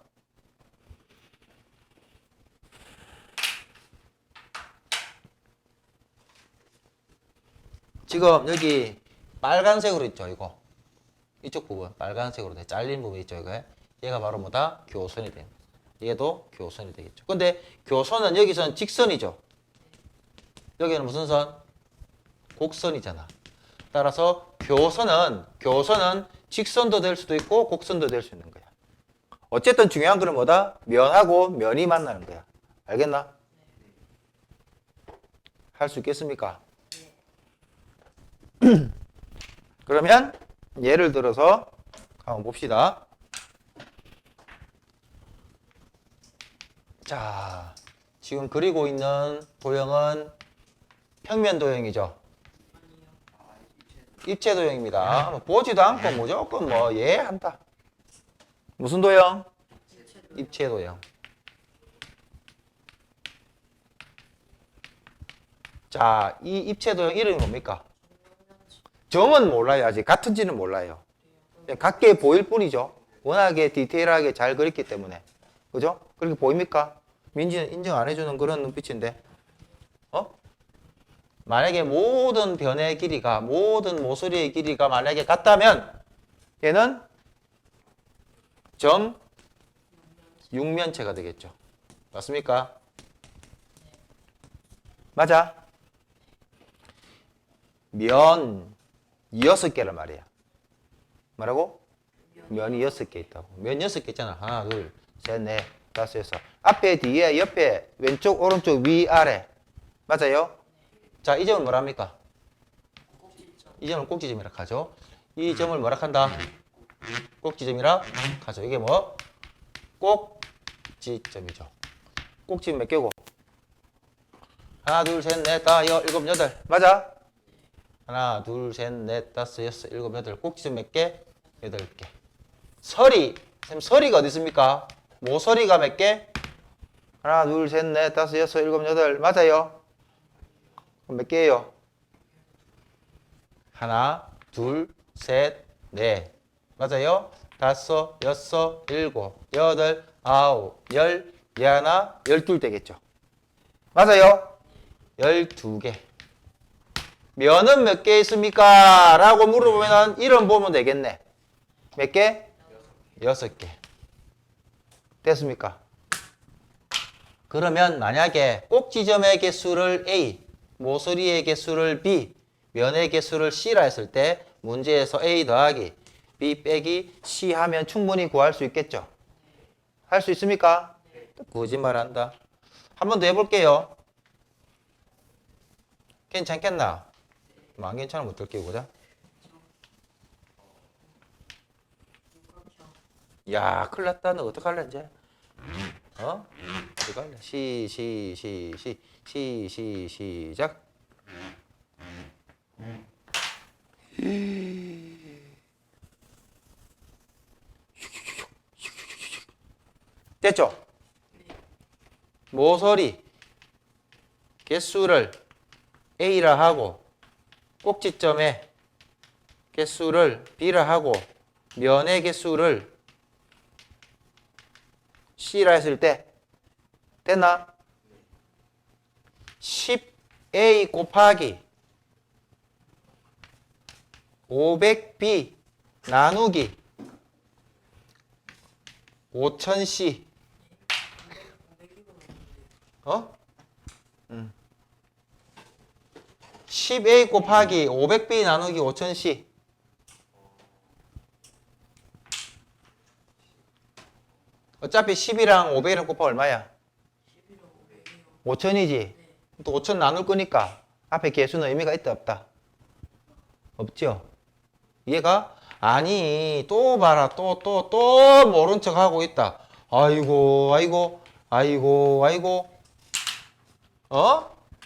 지금 여기 빨간색으로 있죠, 이거. 이쪽 부분 빨간색으로 돼 잘린 부분 있죠, 이거. 얘가 바로 뭐다? 교선이 됩니다. 얘도 교선이 되겠죠. 근데 교선은 여기서는 직선이죠. 여기는 무슨 선? 곡선이잖아. 따라서 교선은 직선도 될 수도 있고 곡선도 될 수 있는 거야. 어쨌든 중요한 거는 뭐다? 면하고 면이 만나는 거야. 알겠나? 할 수 있겠습니까? 그러면 예를 들어서 한번 봅시다. 자, 지금 그리고 있는 도형은 평면 도형이죠. 입체 도형입니다. 뭐 보지도 않고 무조건 뭐 예 한다. 무슨 도형? 입체 도형. 자, 이 입체 도형 이름이 뭡니까? 점은 몰라요. 아직 같은지는 몰라요. 그냥 같게 보일 뿐이죠. 워낙에 디테일하게 잘 그렸기 때문에. 그죠? 그렇게 보입니까? 민지는 인정 안 해주는 그런 눈빛인데. 만약에 모든 변의 길이가, 모든 모서리의 길이가 만약에 같다면 얘는 점 육면체가 되겠죠. 맞습니까? 맞아? 면 6개란 말이야. 뭐라고? 면이 6개 있다고. 면 6개 있잖아. 하나, 둘, 셋, 넷, 다섯, 여섯. 앞에, 뒤에, 옆에, 왼쪽, 오른쪽, 위, 아래. 맞아요? 자, 이 점을 뭐라 합니까? 이 점을 꼭지점이라 하죠. 이 점을 뭐라 한다? 꼭지점이라 하죠. 이게 뭐? 꼭지점이죠. 꼭지점 몇 개고? 하나, 둘, 셋, 넷, 다, 일곱, 여덟. 맞아? 하나, 둘, 셋, 넷, 다섯, 여섯, 일곱, 여덟. 꼭지점 몇 개? 8개. 서리. 선생님, 서리가 어디 있습니까? 모서리가 몇 개? 하나, 둘, 셋, 넷, 다섯, 여섯, 일곱, 여덟. 맞아요? 그럼 몇 개예요? 하나, 둘, 셋, 넷. 맞아요? 다섯, 여섯, 일곱, 여덟, 아홉, 열, 열하나, 12 되겠죠. 맞아요? 12개. 면은 몇 개 있습니까? 라고 물어보면 이름 보면 되겠네. 몇 개? 6개. 됐습니까? 그러면 만약에 꼭지점의 개수를 A, 모서리의 개수를 B, 면의 개수를 C라 했을 때 문제에서 A 더하기 B 빼기 C 하면 충분히 구할 수 있겠죠? 할 수 있습니까? 거짓말한다. 한 번 더 해볼게요. 괜찮겠나? 뭐 안 괜찮으면 어떨게요, 보자. 야, 큰일 났다. 너 어떡할래, 이제? 어떡할래? 시작. 됐죠? 모서리 개수를 A라 하고 꼭지점의 개수를 B라 하고 면의 개수를 C라 했을 때 됐나? 10A 곱하기 500B 나누기 5000C 10A 곱하기 500B 나누기 5000C 어차피 10이랑 500이랑 곱하면 얼마야? 5000이지? 또 5000 나눌 거니까 앞에 개수는 의미가 있다 없다? 없죠? 얘가 아니 또 봐라 또 모른 척 하고 있다. 아이고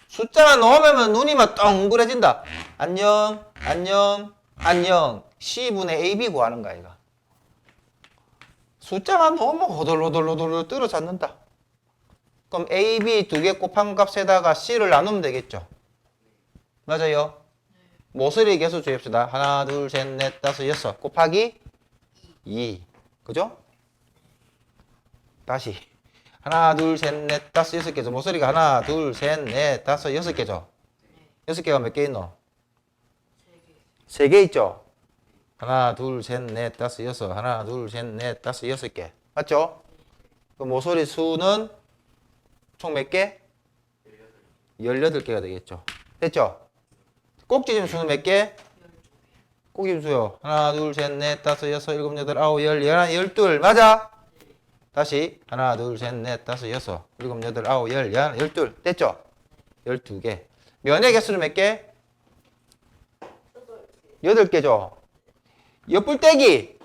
숫자가 넣으면 눈이 막 덩그래진다. 안녕 C분의 AB 구하는 거야 이거. 숫자가 너무 호들호들호들 떨어졌는다. 그럼 A, B 두 개 곱한 값에다가 C를 나누면 되겠죠. 맞아요? 모서리 개수 주입시다. 하나, 둘, 셋, 넷, 다섯, 여섯 곱하기 2. 그죠? 다시. 하나, 둘, 셋, 넷, 다섯, 여섯 개죠. 모서리가 하나, 둘, 셋, 넷, 다섯, 여섯 개죠. 여섯 개가 몇 개 있노? 세 개 있죠? 하나, 둘, 셋, 넷, 다섯, 여섯. 하나, 둘, 셋, 넷, 다섯, 여섯 개. 맞죠? 그 모서리 수는 총 몇 개? 18개가 되겠죠. 됐죠? 꼭지점 수는 몇 개? 꼭지점 수요. 하나, 둘, 셋, 넷, 다섯, 여섯, 일곱, 여덟, 아홉, 열, 열한, 열둘. 맞아? 다시. 하나, 둘, 셋, 넷, 다섯, 여섯, 일곱, 여덟, 아홉, 열, 열한, 열둘. 됐죠? 12개. 면의 개수는 몇 개? 8개죠. 옆불떼기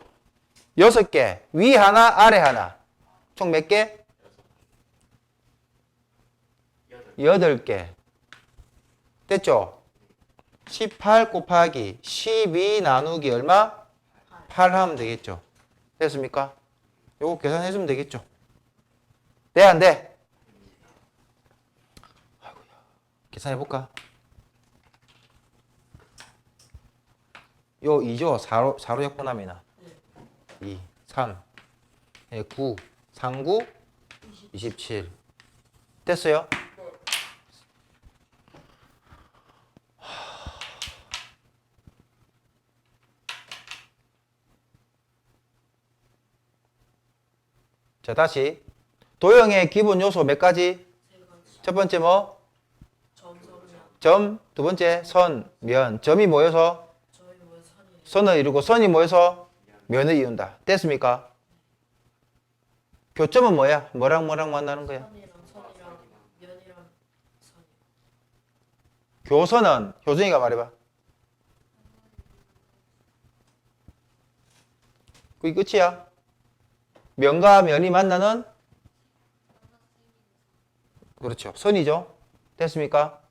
6개. 위 하나, 아래 하나. 총 몇 개? 8개. 됐죠? 18 곱하기 12 나누기 얼마? 8 하면 되겠죠. 됐습니까? 요거 계산해주면 되겠죠. 돼, 안 돼? 아이고야. 계산해볼까? 요 2죠? 4로 역분하면 2, 3, 9, 39, 27. 됐어요? 자, 다시. 도형의 기본 요소 몇 가지? 첫 번째 뭐? 점. 두 번째 선, 면. 점이 모여서 선을 이루고 선이 모여서 면을 이룬다. 됐습니까? 교점은 뭐야? 뭐랑 만나는 거야? 선이랑 면이랑 선이. 교선은 효준이가 말해봐. 그게 끝이야. 면과 면이 만나는 그렇죠. 선이죠. 됐습니까?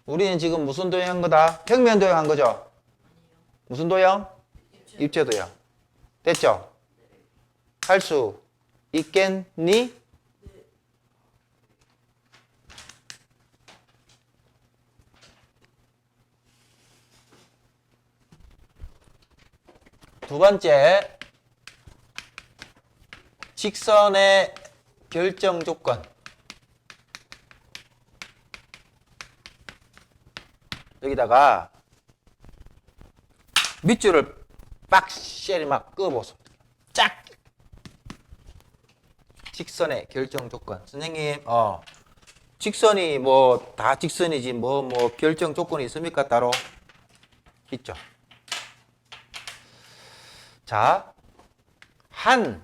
우리는 지금 무슨 도형 한 거다? 평면 도형 한 거죠? 무슨 도형? 입체 도형. 됐죠? 할 수 있겠니? 두 번째, 직선의 결정 조건. 여기다가 밑줄을 빡시리 막 그어보소. 짝! 직선의 결정 조건. 선생님, 직선이 뭐 다 직선이지 뭐 결정 조건이 있습니까? 따로? 있죠. 자, 한을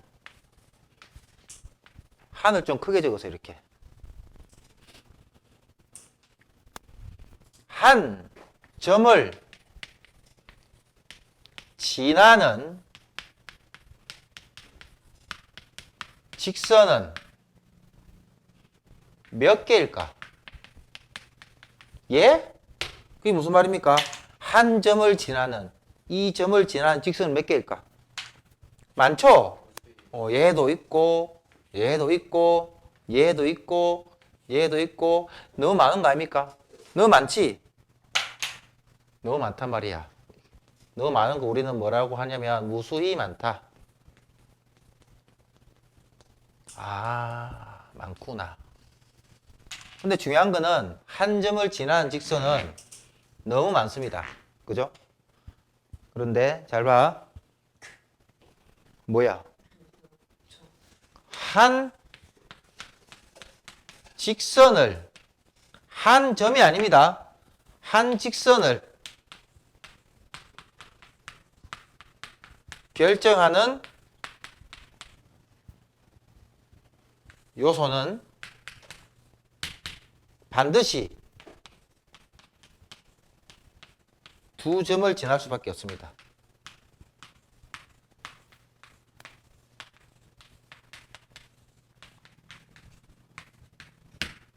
좀 크게 적어서 이렇게. 한 점을 지나는 직선은 몇 개일까? 예? 그게 무슨 말입니까? 한 점을 지나는, 이 점을 지나는 직선은 몇 개일까? 많죠? 얘도 있고, 얘도 있고, 얘도 있고, 얘도 있고, 너무 많은 거 아닙니까? 너무 많지? 너무 많단 말이야. 너무 많은 거 우리는 뭐라고 하냐면 무수히 많다. 아, 많구나. 근데 중요한 거는 한 점을 지나는 직선은 너무 많습니다. 그죠? 그런데 잘 봐. 뭐야? 한 직선을, 한 점이 아닙니다. 한 직선을 결정하는 요소는 반드시 두 점을 지날 수밖에 없습니다.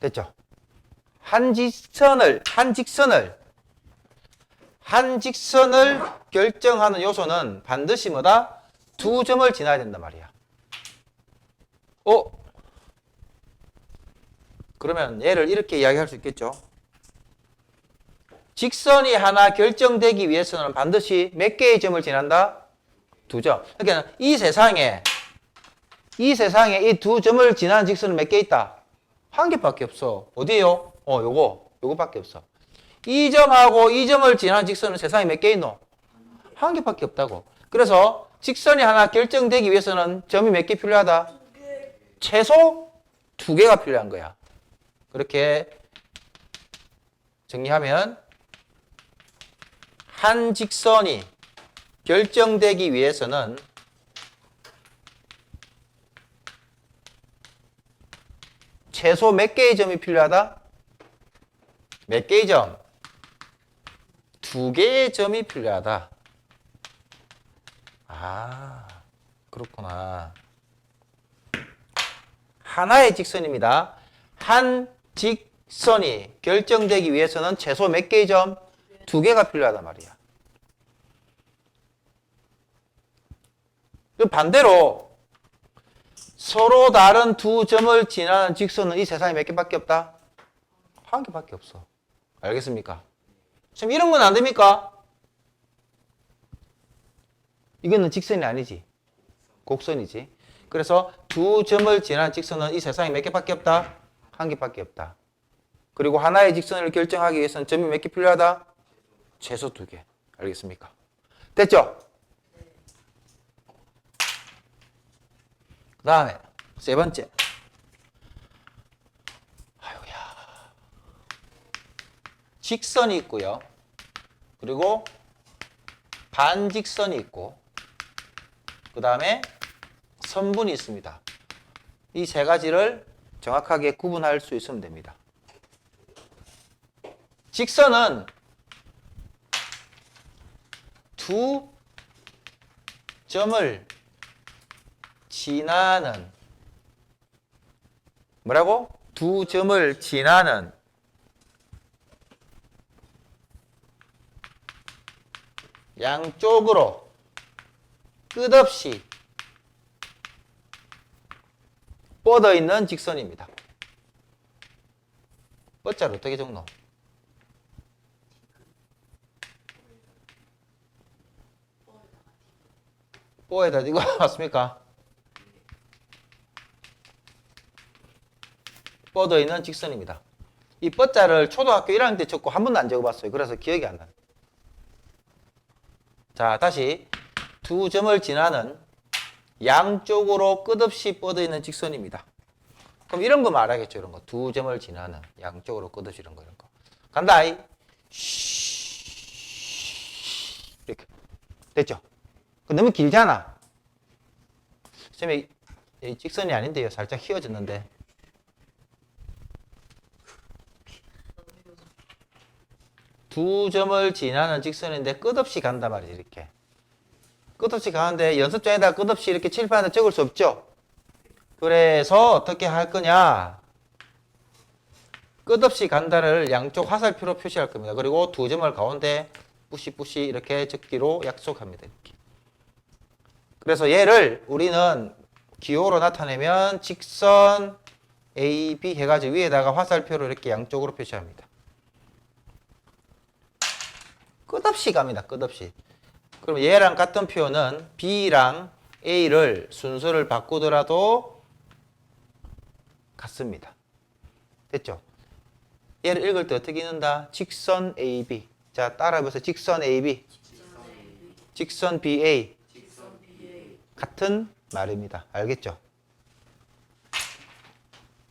됐죠? 한 직선을 결정하는 요소는 반드시 뭐다? 두 점을 지나야 된단 말이야. 그러면 얘를 이렇게 이야기할 수 있겠죠. 직선이 하나 결정되기 위해서는 반드시 몇 개의 점을 지난다? 두 점. 그러니까 이 세상에 이 두 점을 지나는 직선은 몇 개 있다? 한 개밖에 없어. 어디에요? 요거밖에 없어. 이 점하고 이 점을 지나는 직선은 세상에 몇 개 있노? 한 개밖에 없다고. 그래서 직선이 하나 결정되기 위해서는 점이 몇 개 필요하다? 최소 두 개가 필요한 거야. 그렇게 정리하면 한 직선이 결정되기 위해서는 최소 몇 개의 점이 필요하다? 몇 개의 점? 두 개의 점이 필요하다. 아, 그렇구나. 하나의 직선입니다. 한 직선이 결정되기 위해서는 최소 몇 개의 점? 두 개가 필요하단 말이야. 반대로 서로 다른 두 점을 지나는 직선은 이 세상에 몇 개밖에 없다? 한 개밖에 없어. 알겠습니까? 지금 이런 건 안 됩니까? 이거는 직선이 아니지. 곡선이지. 그래서 두 점을 지나는 직선은 이 세상에 몇 개밖에 없다? 한 개밖에 없다. 그리고 하나의 직선을 결정하기 위해서는 점이 몇 개 필요하다? 최소 두 개. 알겠습니까? 됐죠? 그 다음에 세 번째. 아유야. 직선이 있고요. 그리고 반직선이 있고 그 다음에 선분이 있습니다. 이 세 가지를 정확하게 구분할 수 있으면 됩니다. 직선은 두 점을 지나는 뭐라고? 두 점을 지나는 양쪽으로 끝없이 뻗어 있는 직선입니다. 뻗자를 어떻게 적노? 뽀에다 이거 맞습니까? 뻗어 있는 직선입니다. 이 뻗자를 초등학교 1학년 때 적고 한 번도 안 적어봤어요. 그래서 기억이 안 나요. 자, 다시 두 점을 지나는 양쪽으로 끝없이 뻗어 있는 직선입니다. 그럼 이런 거 말하겠죠. 이런 거. 두 점을 지나는 양쪽으로 끝없이 이런 거. 간다. 이렇게. 됐죠? 너무 길잖아. 선생님, 이 직선이 아닌데요. 살짝 휘어졌는데. 두 점을 지나는 직선인데 끝없이 간단 말이에요. 이렇게. 끝없이 가는데 연습장에다 끝없이 이렇게 칠판에 적을 수 없죠. 그래서 어떻게 할 거냐. 끝없이 간다를 양쪽 화살표로 표시할 겁니다. 그리고 두 점을 가운데 뿌시 이렇게 적기로 약속합니다. 이렇게. 그래서 얘를 우리는 기호로 나타내면 직선 A, B 해가지고 위에다가 화살표로 이렇게 양쪽으로 표시합니다. 끝없이 갑니다. 끝없이. 그럼 얘랑 같은 표현은 B랑 A를 순서를 바꾸더라도 같습니다. 됐죠? 얘를 읽을 때 어떻게 읽는다? 직선 AB. 자, 따라해보세요. 직선 AB. 직선 BA. 같은 말입니다. 알겠죠?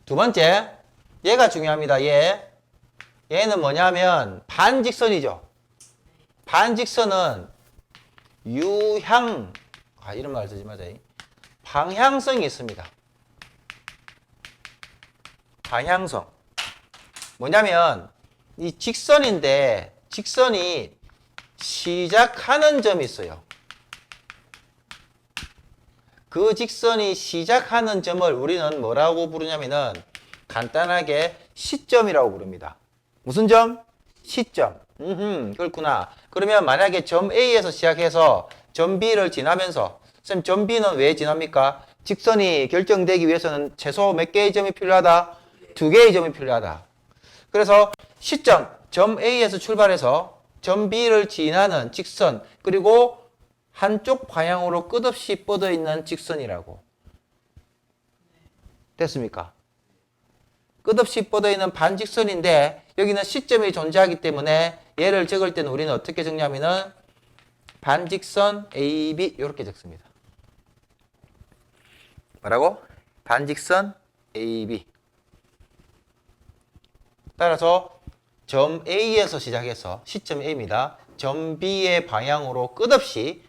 두 번째, 얘가 중요합니다. 얘는 뭐냐면 반직선이죠. 반직선은 이런 말 쓰지 마자. 방향성이 있습니다. 방향성. 뭐냐면 이 직선인데 직선이 시작하는 점이 있어요. 그 직선이 시작하는 점을 우리는 뭐라고 부르냐면은 간단하게 시점이라고 부릅니다. 무슨 점? 시점. 그렇구나. 그러면 만약에 점 A에서 시작해서 점 B를 지나면서 선생님, 점 B는 왜 지납니까? 직선이 결정되기 위해서는 최소 몇 개의 점이 필요하다? 2개의 점이 필요하다. 그래서 시점, 점 A에서 출발해서 점 B를 지나는 직선, 그리고 한쪽 방향으로 끝없이 뻗어 있는 직선이라고. 됐습니까? 끝없이 뻗어 있는 반직선인데 여기는 시점이 존재하기 때문에 얘를 적을 때는 우리는 어떻게 적냐면은 반직선 AB 이렇게 적습니다. 뭐라고? 반직선 AB. 따라서 점 A에서 시작해서 시점 A입니다. 점 B의 방향으로 끝없이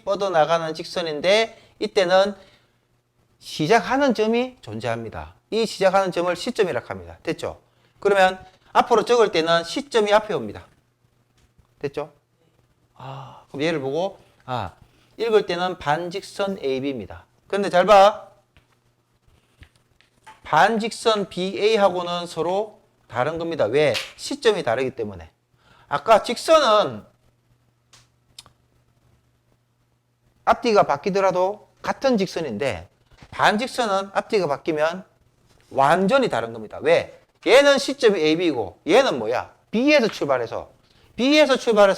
뻗어나가는 직선인데 이때는 시작하는 점이 존재합니다. 이 시작하는 점을 시점이라고 합니다. 됐죠? 그러면 앞으로 적을 때는 시점이 앞에 옵니다. 됐죠? 그럼 얘를 보고 읽을 때는 반직선 AB입니다. 그런데 잘 봐. 반직선 BA하고는 서로 다른 겁니다. 왜? 시점이 다르기 때문에. 아까 직선은 앞뒤가 바뀌더라도 같은 직선인데 반직선은 앞뒤가 바뀌면 완전히 다른 겁니다. 왜? 얘는 시점이 AB고 얘는 뭐야? B에서 출발해서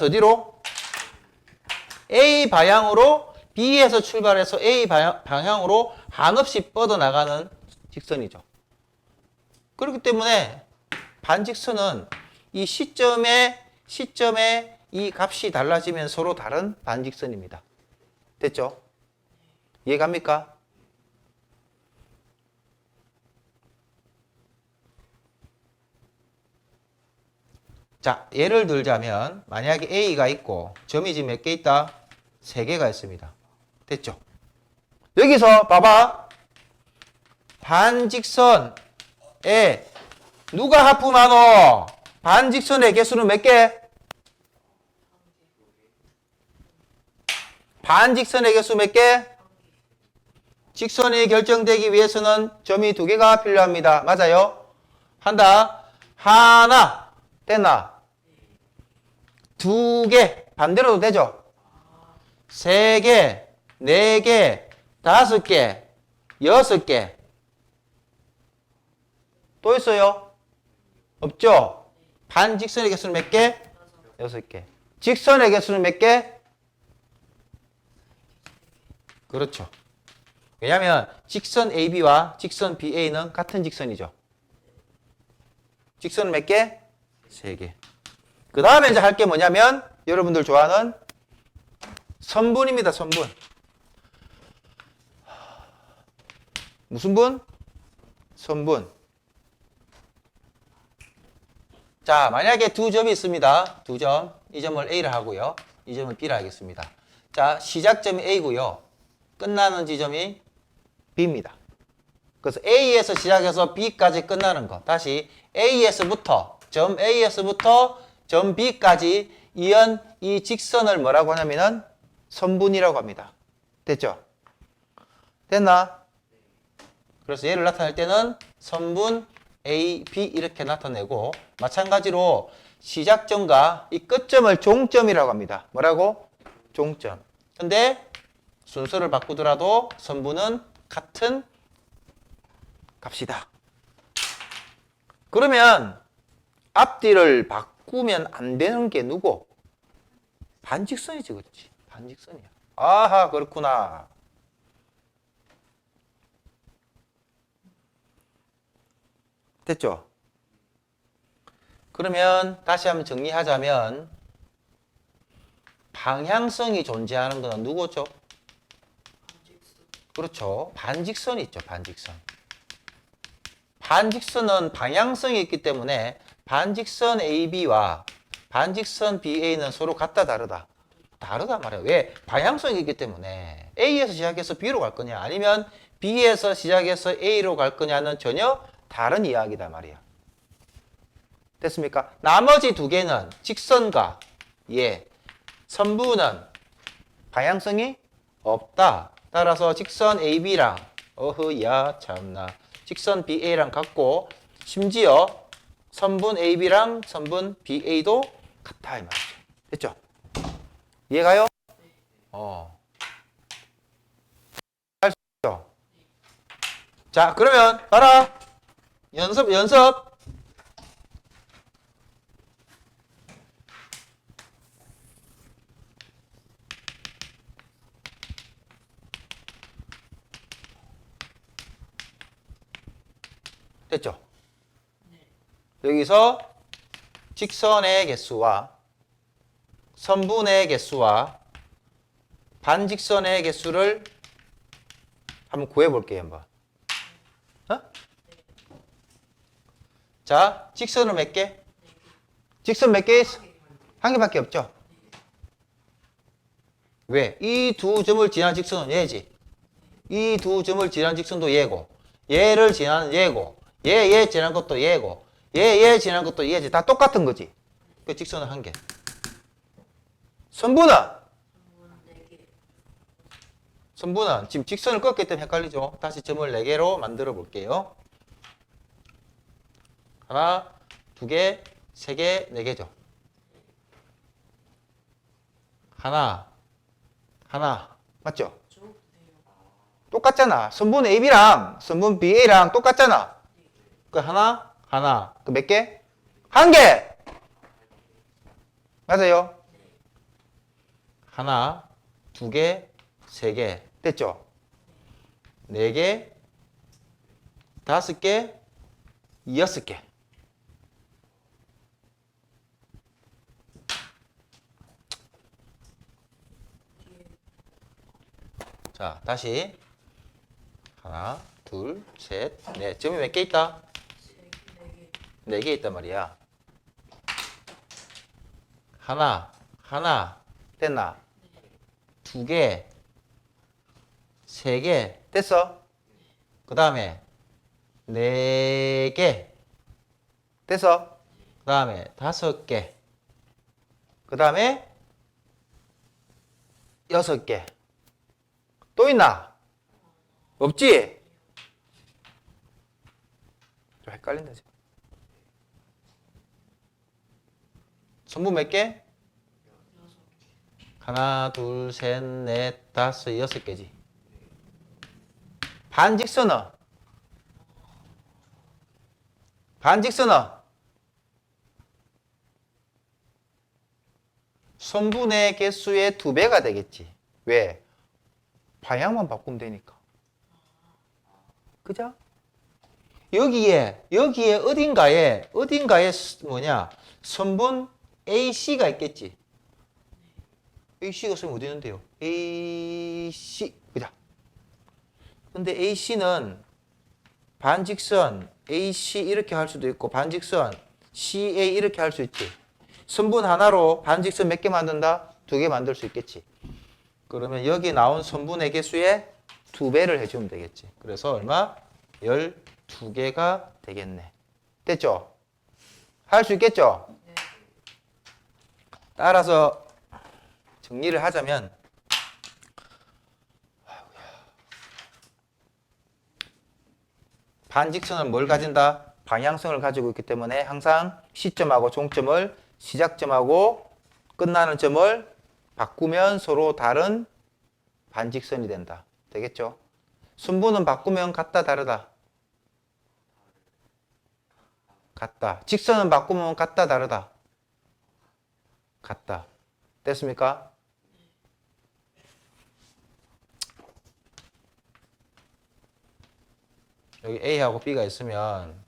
어디로? A 방향으로 B에서 출발해서 A 방향으로 한없이 뻗어나가는 직선이죠. 그렇기 때문에 반직선은 이 시점에 이 값이 달라지면 서로 다른 반직선입니다. 됐죠? 이해갑니까? 자, 예를 들자면 만약에 A가 있고 점이 지금 몇 개 있다? 3개가 있습니다. 됐죠? 여기서 봐봐. 반직선에 누가 하품하노? 반직선의 개수는 몇 개? 반직선의 개수 몇 개? 직선이 결정되기 위해서는 점이 2개가 필요합니다. 맞아요? 한다. 하나. 됐나? 2개. 반대로도 되죠? 3개, 4개, 5개, 6개. 또 있어요? 없죠? 반직선의 개수는 몇 개? 6개. 직선의 개수는 몇 개? 그렇죠. 왜냐하면 직선 AB와 직선 BA는 같은 직선이죠. 직선은 몇 개? 3개. 그 다음에 이제 할 게 뭐냐면 여러분들 좋아하는 선분입니다. 선분. 무슨 분? 선분. 자, 만약에 두 점이 있습니다. 두 점. 이 점을 A를 하고요. 이 점을 B를 하겠습니다. 자, 시작점이 A고요. 끝나는 지점이 B입니다. 그래서 A에서 시작해서 B까지 끝나는 거. 다시 A에서부터 점 B까지 이은 이 직선을 뭐라고 하냐면은 선분이라고 합니다. 됐죠? 됐나? 그래서 얘를 나타낼 때는 선분 A, B 이렇게 나타내고 마찬가지로 시작점과 이 끝점을 종점이라고 합니다. 뭐라고? 종점. 근데 순서를 바꾸더라도 선분은 같은 값이다. 그러면 앞뒤를 바꾸면 안 되는 게 누구? 반직선이지, 그렇지? 반직선이야. 아하, 그렇구나. 됐죠? 그러면 다시 한번 정리하자면 방향성이 존재하는 것은 누구죠? 그렇죠. 반직선이 있죠. 반직선. 반직선은 방향성이 있기 때문에 반직선 AB와 반직선 BA는 서로 같다 다르다? 다르단 말이에요. 왜? 방향성이 있기 때문에 A에서 시작해서 B로 갈 거냐 아니면 B에서 시작해서 A로 갈 거냐는 전혀 다른 이야기다 말이야. 됐습니까? 나머지 두 개는 직선과 선분은 방향성이 없다. 따라서 직선 AB랑 어흐야 참나 직선 BA랑 같고 심지어 선분 AB랑 선분 BA도 같다 이 말이죠. 됐죠? 이해가요? 자, 그러면 봐라. 연습. 됐죠? 여기서 직선의 개수와 선분의 개수와 반직선의 개수를 한번 구해볼게요. 한번. 어? 자, 직선은 몇 개? 직선 몇 개 있어? 한 개밖에 없죠? 왜? 이 두 점을 지나는 직선은 얘지. 이 두 점을 지나는 직선도 얘고, 얘를 지나는 얘고, 얘 지나는 것도 얘고, 얘 지나는 것도 얘지. 다 똑같은 거지. 그 직선은 한 개. 선분은? 선분은 지금 직선을 꺾기 때문에 헷갈리죠. 다시 점을 4개로 만들어 볼게요. 하나, 두 개, 세 개, 4개죠. 하나. 맞죠? 똑같잖아. 선분 AB랑 선분 BA랑 똑같잖아. 그 하나. 그 몇 개? 한 개! 맞아요? 하나, 두 개, 세 개. 됐죠? 4개, 5개, 6개. 자, 다시. 하나, 둘, 셋, 넷. 점이 몇 개 있다? 4개 있단 말이야. 하나. 됐나? 2개, 3개. 됐어? 그 다음에 4개. 됐어? 그 다음에 5개. 그 다음에 6개. 또 있나? 없지? 좀 헷갈린다 지금. 선분 몇 개? 하나, 둘, 셋, 넷, 다섯, 6개지. 반직선은? 선분의 개수의 2배가 되겠지. 왜? 방향만 바꾸면 되니까. 그죠? 여기에 어딘가에 선분 AC가 있겠지. AC가 쓰면 어디 있는데요? AC. 그죠? 근데 AC는 반직선 AC 이렇게 할 수도 있고 반직선 CA 이렇게 할 수 있지. 선분 하나로 반직선 몇 개 만든다? 2개 만들 수 있겠지. 그러면 여기 나온 선분의 개수의 2배를 해주면 되겠지. 그래서 얼마? 12개가 되겠네. 됐죠? 할 수 있겠죠? 따라서 정리를 하자면 반직선은 뭘 가진다? 방향성을 가지고 있기 때문에 항상 시점하고 종점을 시작점하고 끝나는 점을 바꾸면 서로 다른 반직선이 된다. 되겠죠? 순분은 바꾸면 같다, 다르다? 같다. 직선은 바꾸면 같다, 다르다? 같다. 됐습니까? 여기 A하고 B가 있으면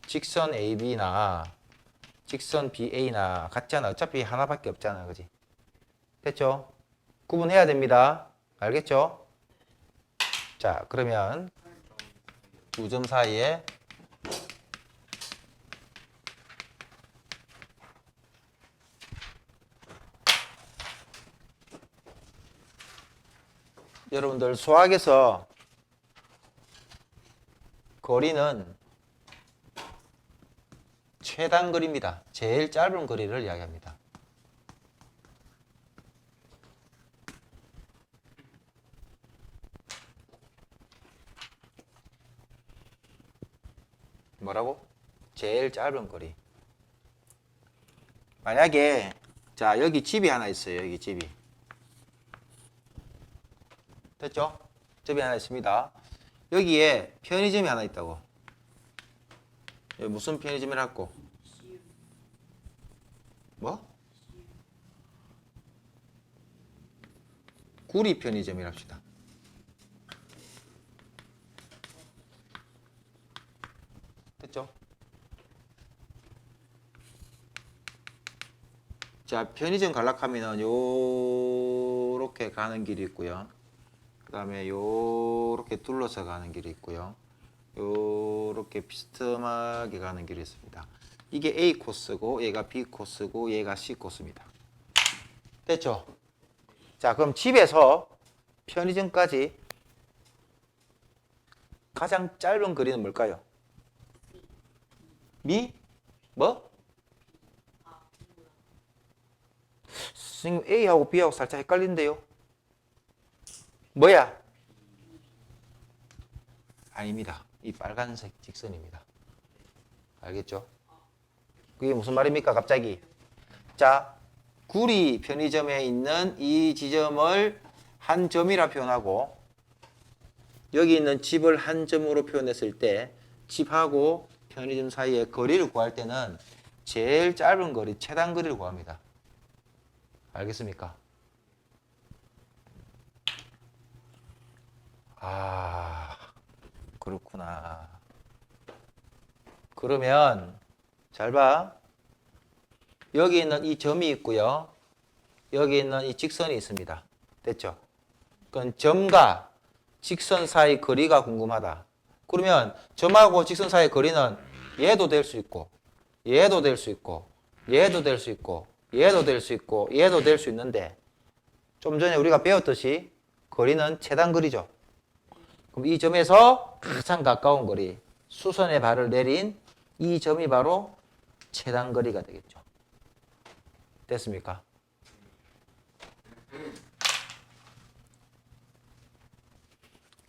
직선 AB나 직선 BA나 같잖아. 어차피 하나밖에 없잖아. 그지? 됐죠? 구분해야 됩니다. 알겠죠? 자, 그러면 두 점 사이에 여러분들 수학에서 거리는 최단 거리입니다. 제일 짧은 거리를 이야기합니다. 뭐라고? 제일 짧은 거리. 만약에 자 여기 집이 하나 있어요. 여기 집이. 됐죠? 집이 하나 있습니다. 여기에 편의점이 하나 있다고. 여기 무슨 편의점이라고? 시우. 뭐? 구리 편의점이랍시다. 됐죠? 자, 편의점 갈락하면은 요렇게 가는 길이 있고요. 그 다음에 요렇게 둘러서 가는 길이 있고요. 요렇게 비스듬하게 가는 길이 있습니다. 이게 A 코스고 얘가 B 코스고 얘가 C 코스입니다. 됐죠? 자, 그럼 집에서 편의점까지 가장 짧은 거리는 뭘까요? 미? 뭐? 선생님 A하고 B하고 살짝 헷갈리는데요? 뭐야? 아닙니다. 이 빨간색 직선입니다. 알겠죠? 그게 무슨 말입니까? 갑자기. 자, 구리 편의점에 있는 이 지점을 한 점이라 표현하고 여기 있는 집을 한 점으로 표현했을 때 집하고 편의점 사이의 거리를 구할 때는 제일 짧은 거리, 최단 거리를 구합니다. 알겠습니까? 아, 그렇구나. 그러면 잘 봐. 여기 있는 이 점이 있고요. 여기 있는 이 직선이 있습니다. 됐죠? 그건 점과 직선 사이 거리가 궁금하다. 그러면 점하고 직선 사이 거리는 얘도 될 수 있고 얘도 될 수 있고 얘도 될 수 있고 얘도 될 수 있고 얘도 될 수 있는데 좀 전에 우리가 배웠듯이 거리는 최단 거리죠. 그럼 이 점에서 가장 가까운 거리, 수선의 발을 내린 이 점이 바로 최단 거리가 되겠죠. 됐습니까?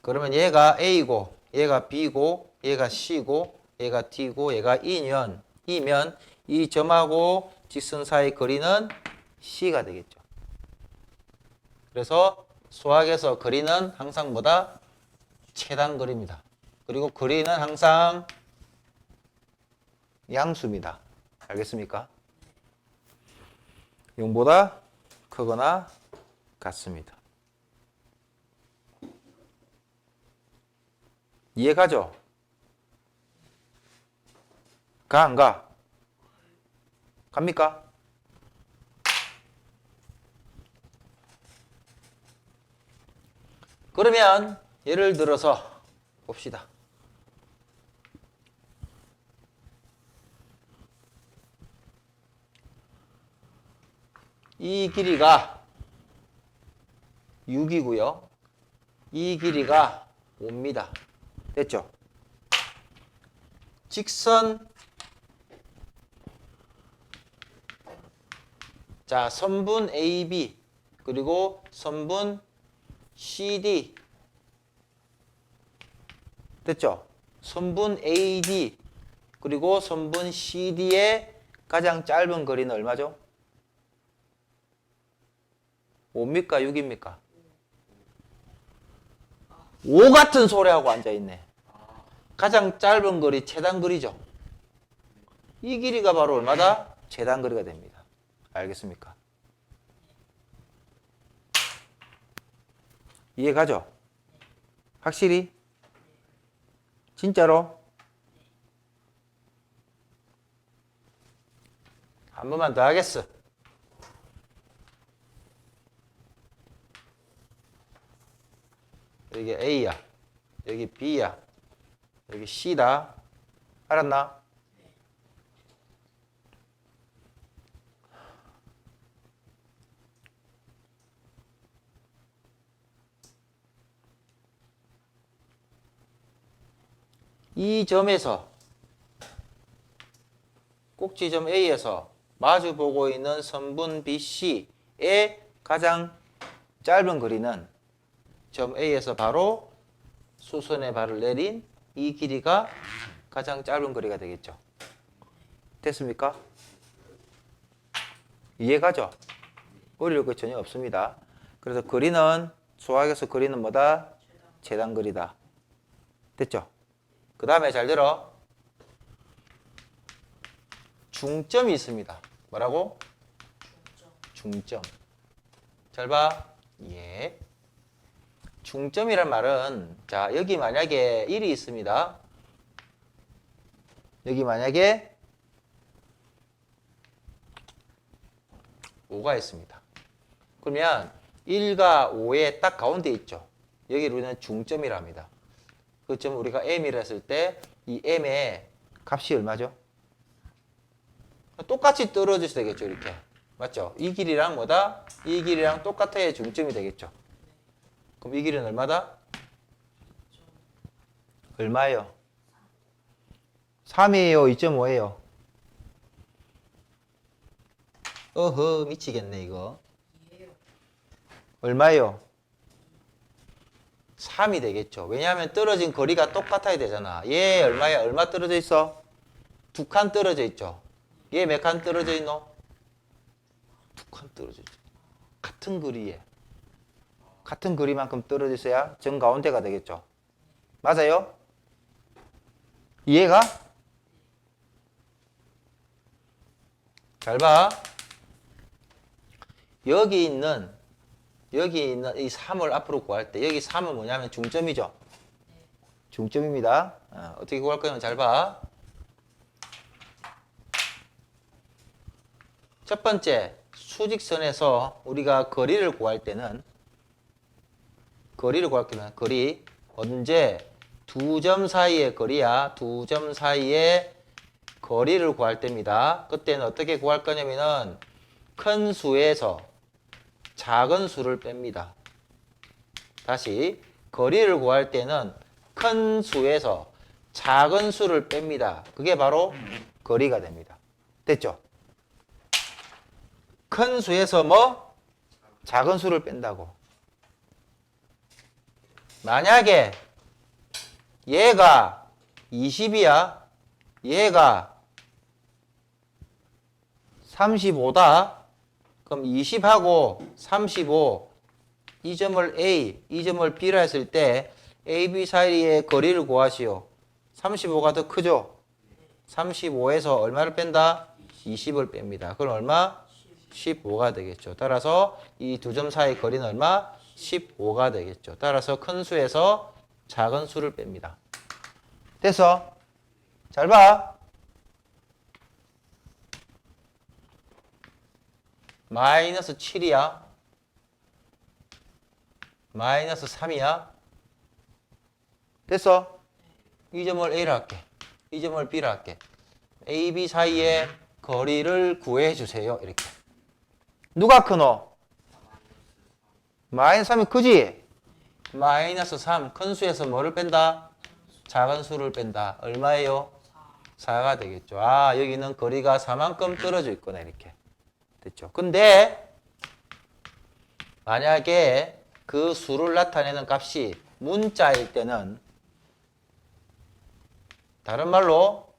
그러면 얘가 A고 얘가 B고 얘가 C고 얘가 D고 얘가 E면 이 점하고 직선 사이 거리는 C가 되겠죠. 그래서 수학에서 거리는 항상 뭐다? 최단 거리입니다. 그리고 거리는 항상 양수입니다. 알겠습니까? 0보다 크거나 같습니다. 이해가죠? 가, 안 가? 갑니까? 그러면 예를 들어서 봅시다. 이 길이가 6이고요. 이 길이가 5입니다. 됐죠? 직선 자, 선분 AB 그리고 선분 CD 됐죠? 선분 AD 그리고 선분 CD의 가장 짧은 거리는 얼마죠? 5입니까? 6입니까? 5 같은 소리하고 앉아있네. 가장 짧은 거리 최단 거리죠. 이 길이가 바로 얼마다? 최단 거리가 됩니다. 알겠습니까? 이해가죠? 확실히? 진짜로? 한 번만 더 하겠어. 여기 A야. 여기 B야. 여기 C다. 알았나? 이 점에서 꼭지점 A에서 마주보고 있는 선분 BC의 가장 짧은 거리는 점 A에서 바로 수선의 발을 내린 이 길이가 가장 짧은 거리가 되겠죠. 됐습니까? 이해가죠? 어려울 것 전혀 없습니다. 그래서 거리는 수학에서 거리는 뭐다? 최단 거리다. 됐죠? 그 다음에 잘 들어. 중점이 있습니다. 뭐라고? 중점. 잘 봐. 예. 중점이란 말은 자, 여기 만약에 1이 있습니다. 여기 만약에 5가 있습니다. 그러면 1과 5의 딱 가운데 있죠. 여기를 우리는 중점이라 합니다. 그 점 우리가 m이라 했을 때 이 m의 값이 얼마죠? 똑같이 떨어져야 되겠죠. 이렇게. 맞죠? 이 길이랑 뭐다? 이 길이랑 똑같아야 중점이 되겠죠. 그럼 이 길이는 얼마다? 얼마예요? 3이에요? 2.5예요? 어허 미치겠네 이거. 얼마예요? 3이 되겠죠. 왜냐하면 떨어진 거리가 똑같아야 되잖아. 얘 얼마야? 얼마 떨어져 있어? 2칸 떨어져 있죠. 얘 몇 칸 떨어져 있노? 2칸 떨어져 있죠. 같은 거리에 같은 거리만큼 떨어져 있어야 정가운데가 되겠죠. 맞아요? 이해가? 잘 봐. 여기 있는 이 3을 앞으로 구할 때 여기 3은 뭐냐면 중점이죠. 중점입니다. 어떻게 구할 거냐면 잘 봐. 첫 번째 수직선에서 우리가 거리를 구할 때는 거리 언제 두 점 사이의 거리야. 두 점 사이의 거리를 구할 때입니다. 그때는 어떻게 구할 거냐면은 큰 수에서 작은 수를 뺍니다. 다시 거리를 구할 때는 큰 수에서 작은 수를 뺍니다. 그게 바로 거리가 됩니다. 됐죠? 큰 수에서 뭐? 작은 수를 뺀다고. 만약에 얘가 20이야. 얘가 35다. 그럼 20하고 35 이 점을 A, 이 점을 B라 했을 때 A, B 사이의 거리를 구하시오. 35가 더 크죠? 35에서 얼마를 뺀다? 20을 뺍니다. 그럼 얼마? 15가 되겠죠. 따라서 이 두 점 사이 거리는 얼마? 15가 되겠죠. 따라서 큰 수에서 작은 수를 뺍니다. 됐어? 잘 봐. 마이너스 7이야. 마이너스 3이야. 됐어? 이 점을 A라 할게. 이 점을 B라 할게. A, B 사이의 거리를 구해주세요. 이렇게. 누가 크노? 마이너스 3이 크지? 마이너스 3. 큰 수에서 뭐를 뺀다? 작은 수를 뺀다. 얼마예요? 4가 되겠죠. 아, 여기는 거리가 4만큼 떨어져 있구나. 이렇게. 됐죠. 근데 만약에 그 수를 나타내는 값이 문자일 때는 다른 말로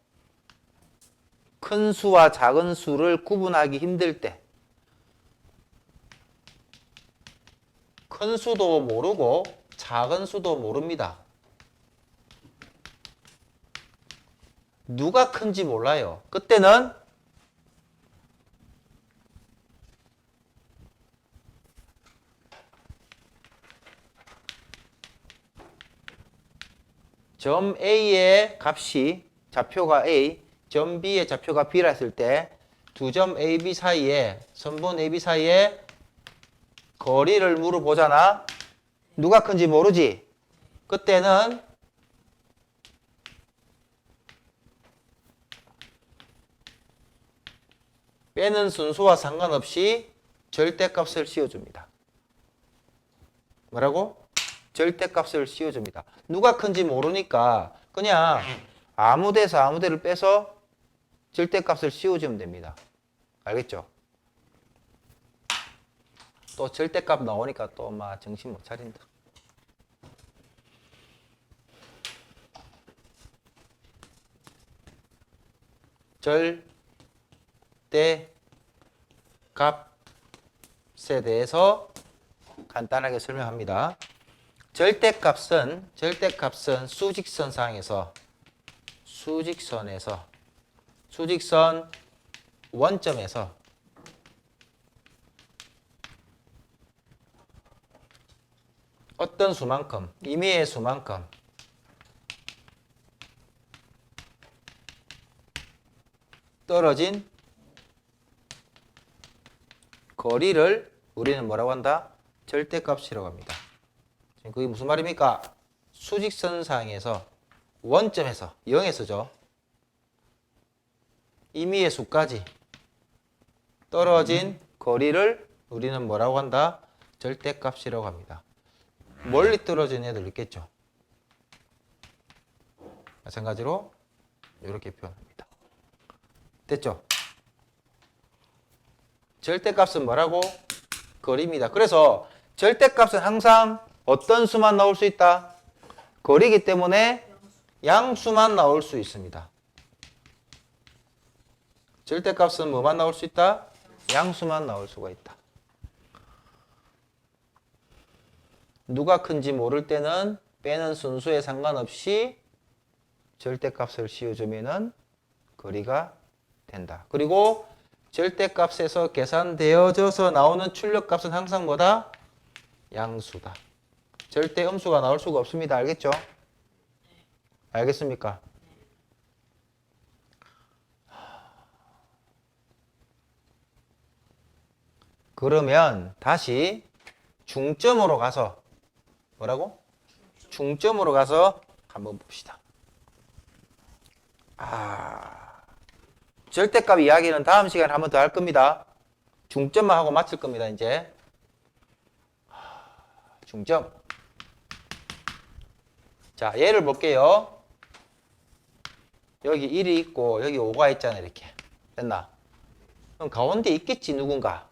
큰 수와 작은 수를 구분하기 힘들 때 큰 수도 모르고 작은 수도 모릅니다. 누가 큰지 몰라요. 그때는 점 A의 값이 좌표가 A, 점 B의 좌표가 B라 했을 때 두 점 AB 사이에 선분 AB 사이에 거리를 물어보잖아. 누가 큰지 모르지? 그때는 빼는 순서와 상관없이 절대값을 씌워줍니다. 뭐라고? 절대값을 씌워줍니다. 누가 큰지 모르니까 그냥 아무 데서 아무 데를 빼서 절대값을 씌워주면 됩니다. 알겠죠? 또 절대값 나오니까 또 막 정신 못 차린다. 절대값에 대해서 간단하게 설명합니다. 절대값은 수직선 원점에서 어떤 수만큼, 임의의 수만큼 떨어진 거리를 우리는 뭐라고 한다? 절대값이라고 합니다. 지금 그게 무슨 말입니까? 수직선상에서 원점에서 0에서죠. 임의의 수까지 떨어진 거리를 우리는 뭐라고 한다? 절대값이라고 합니다. 멀리 떨어진 애들 있겠죠. 마찬가지로 이렇게 표현합니다. 됐죠? 절대값은 뭐라고? 거리입니다. 그래서 절대값은 항상 어떤 수만 나올 수 있다? 거리이기 때문에 양수만 나올 수 있습니다. 절대값은 뭐만 나올 수 있다? 양수만 나올 수가 있다. 누가 큰지 모를 때는 빼는 순수에 상관없이 절대값을 씌워주면은 거리가 된다. 그리고 절대값에서 계산되어져서 나오는 출력값은 항상 뭐다? 양수다. 절대 음수가 나올 수가 없습니다. 알겠죠? 알겠습니까? 그러면 다시 중점으로 가서 뭐라고? 중점으로 가서 한번 봅시다. 절대값 이야기는 다음 시간에 한 번 더 할 겁니다. 중점만 하고 마칠 겁니다. 이제 중점. 자, 예를 볼게요. 여기 1이 있고 여기 5가 있잖아. 이렇게 됐나? 그럼 가운데 있겠지 누군가.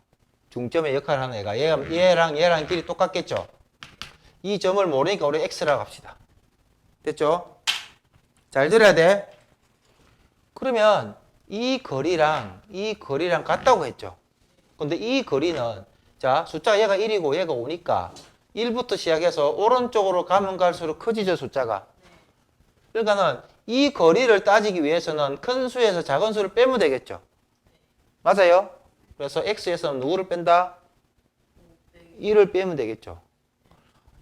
중점의 역할을 하는 애가 얘랑 길이 똑같겠죠. 이 점을 모르니까 우리 x라고 합시다. 됐죠? 잘 들어야 돼. 그러면 이 거리랑 같다고 했죠. 근데 이 거리는 자 숫자가 얘가 1이고 얘가 5니까 1부터 시작해서 오른쪽으로 가면 갈수록 커지죠 숫자가. 그러니까는 이 거리를 따지기 위해서는 큰 수에서 작은 수를 빼면 되겠죠. 맞아요? 그래서 x에서는 누구를 뺀다? 1을 빼면 되겠죠.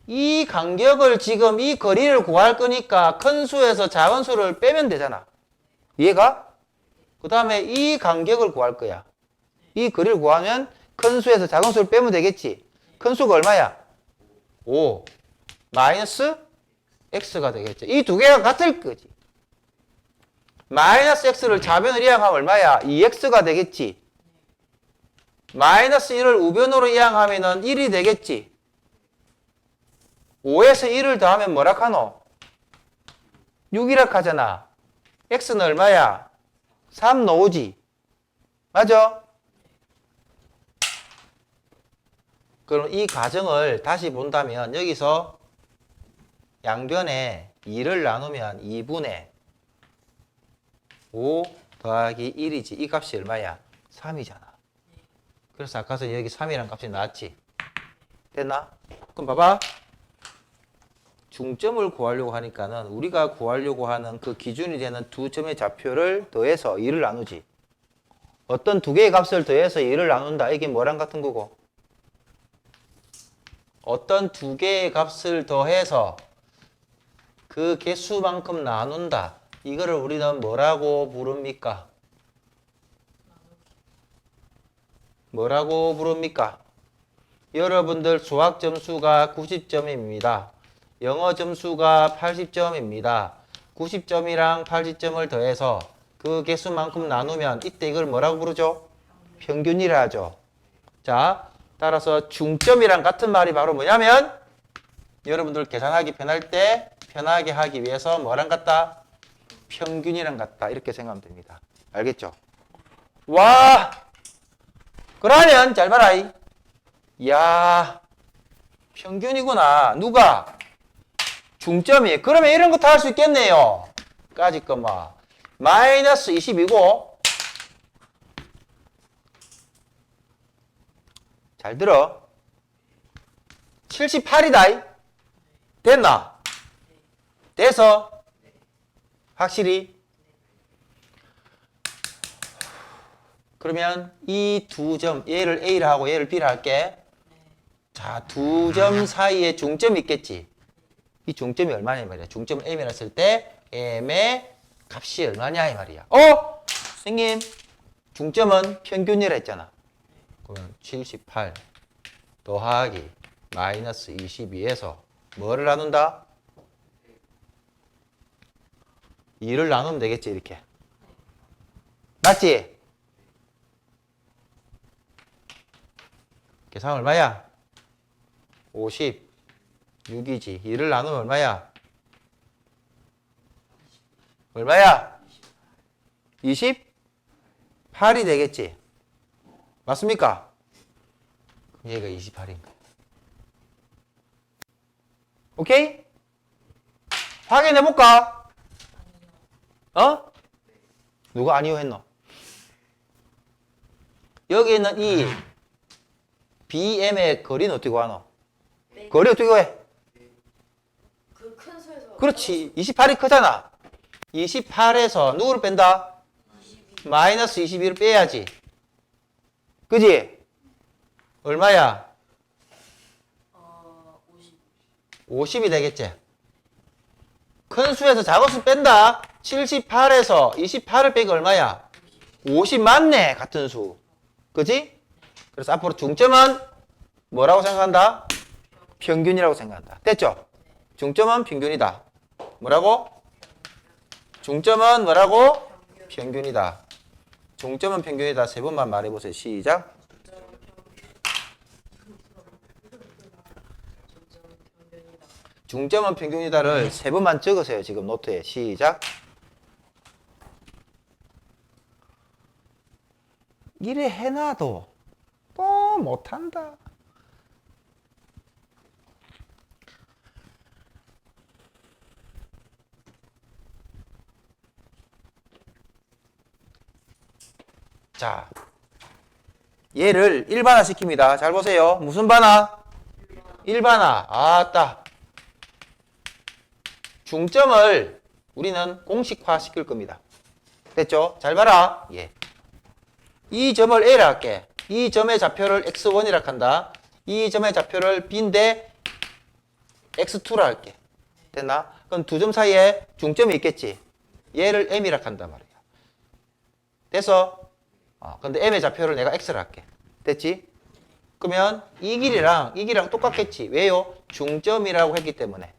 이 간격을 지금 이 거리를 구할 거니까 큰 수에서 작은 수를 빼면 되잖아. 이해가? 그 다음에 이 간격을 구할 거야. 이 거리를 구하면 큰 수에서 작은 수를 빼면 되겠지. 큰 수가 얼마야? 5 마이너스 x가 되겠죠. 이 두 개가 같을 거지. 마이너스 x를 좌변으로 이항하면 얼마야? 2x가 되겠지. 마이너스 1을 우변으로 이항하면 1이 되겠지. 5에서 1을 더하면 뭐라 하노? 6이라 하잖아. x는 얼마야? 3 나오지. 맞아? 그럼 이 과정을 다시 본다면 여기서 양변에 2를 나누면 2분의 5 더하기 1이지. 이 값이 얼마야? 3이잖아. 그래서 아까서 여기 3이라는 값이 나왔지. 됐나? 그럼 봐봐. 중점을 구하려고 하니까는 우리가 구하려고 하는 그 기준이 되는 두 점의 좌표를 더해서 2를 나누지. 어떤 두 개의 값을 더해서 2를 나눈다. 이게 뭐랑 같은 거고? 어떤 두 개의 값을 더해서 그 개수만큼 나눈다. 이거를 우리는 뭐라고 부릅니까? 뭐라고 부릅니까? 여러분들 수학 점수가 90점입니다. 영어 점수가 80점입니다. 90점이랑 80점을 더해서 그 개수만큼 나누면 이때 이걸 뭐라고 부르죠? 평균이라 하죠. 자, 따라서 중점이랑 같은 말이 바로 뭐냐면 여러분들 계산하기 편할 때 편하게 하기 위해서 뭐랑 같다? 평균이랑 같다. 이렇게 생각하면 됩니다. 알겠죠? 와! 그러면 잘 봐라. 이야, 평균이구나. 누가? 중점이. 그러면 이런 것도 할 수 있겠네요. 까짓 것만. 마이너스 20이고 잘 들어. 78이다. 됐나? 돼서? 확실히? 그러면 이 두 점, 얘를 A라 하고 얘를 B라 할게. 자, 두 점 사이에 중점이 있겠지. 이 중점이 얼마냐 이 말이야. 중점을 M이라 했을 때 M의 값이 얼마냐 이 말이야. 선생님, 중점은 평균이라 했잖아. 그러면 78 더하기 마이너스 22에서 뭐를 나눈다? 2를 나누면 되겠지, 이렇게. 맞지? 계산 얼마야? 56이지. 2를 나누면 얼마야? 얼마야? 28이 되겠지. 맞습니까? 얘가 28인가? 오케이? 확인해볼까? 누가 아니요 했노? 여기 있는 이 BM의 거리는 어떻게 구하노? 거리 어떻게 구해? 그 큰 수에서 그렇지. 28이 크잖아. 28에서 누구를 뺀다? 마이너스 22를 빼야지. 그지? 얼마야? 50. 50이 되겠지. 큰 수에서 작은 수 뺀다. 78에서 28을 빼기 얼마야? 50 맞네. 같은 수. 그지? 그래서 앞으로 중점은 뭐라고 생각한다? 평균이라고 생각한다. 됐죠? 중점은 평균이다. 뭐라고? 중점은 뭐라고? 평균이다. 중점은 평균이다. 세 번만 말해보세요. 시작. 중점은 평균이다를 세 번만 적으세요. 지금 노트에. 시작. 이래 해놔도 또 못한다. 자, 얘를 일반화 시킵니다. 잘 보세요. 무슨 반화? 일반화. 아따. 중점을 우리는 공식화 시킬 겁니다. 됐죠? 잘 봐라. 예. 이 점을 A라 할게. 이 점의 좌표를 X1이라 한다. 이 점의 좌표를 B인데 X2라 할게. 됐나? 그럼 두 점 사이에 중점이 있겠지. 얘를 M이라 한단 말이야. 됐어? 근데 M의 좌표를 내가 X라 할게. 됐지? 그러면 이 길이랑 똑같겠지. 왜요? 중점이라고 했기 때문에.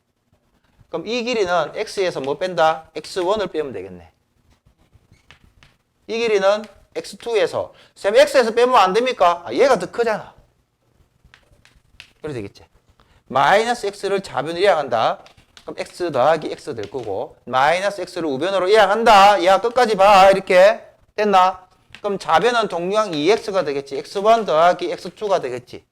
그럼 이 길이는 X에서 뭐 뺀다? X1을 빼면 되겠네. 이 길이는 X2에서. 쌤, X에서 빼면 안 됩니까? 얘가 더 크잖아. 그래도 되겠지. 마이너스 X를 좌변으로 이항한다. 그럼 X 더하기 X 될 거고, 마이너스 X를 우변으로 이항한다. 얘가 끝까지 봐. 이렇게. 됐나? 그럼 좌변은 동류항 2X가 되겠지. X1 더하기 X2가 되겠지.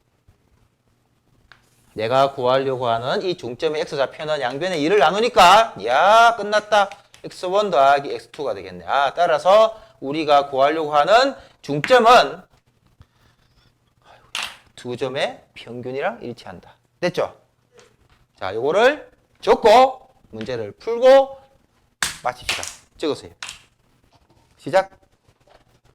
내가 구하려고 하는 이 중점의 X좌표는 양변의 2를 나누니까 야 끝났다. X1 더하기 X2가 되겠네. 따라서 우리가 구하려고 하는 중점은 두 점의 평균이랑 일치한다. 됐죠? 자, 요거를 적고 문제를 풀고 마칩시다. 찍으세요. 시작.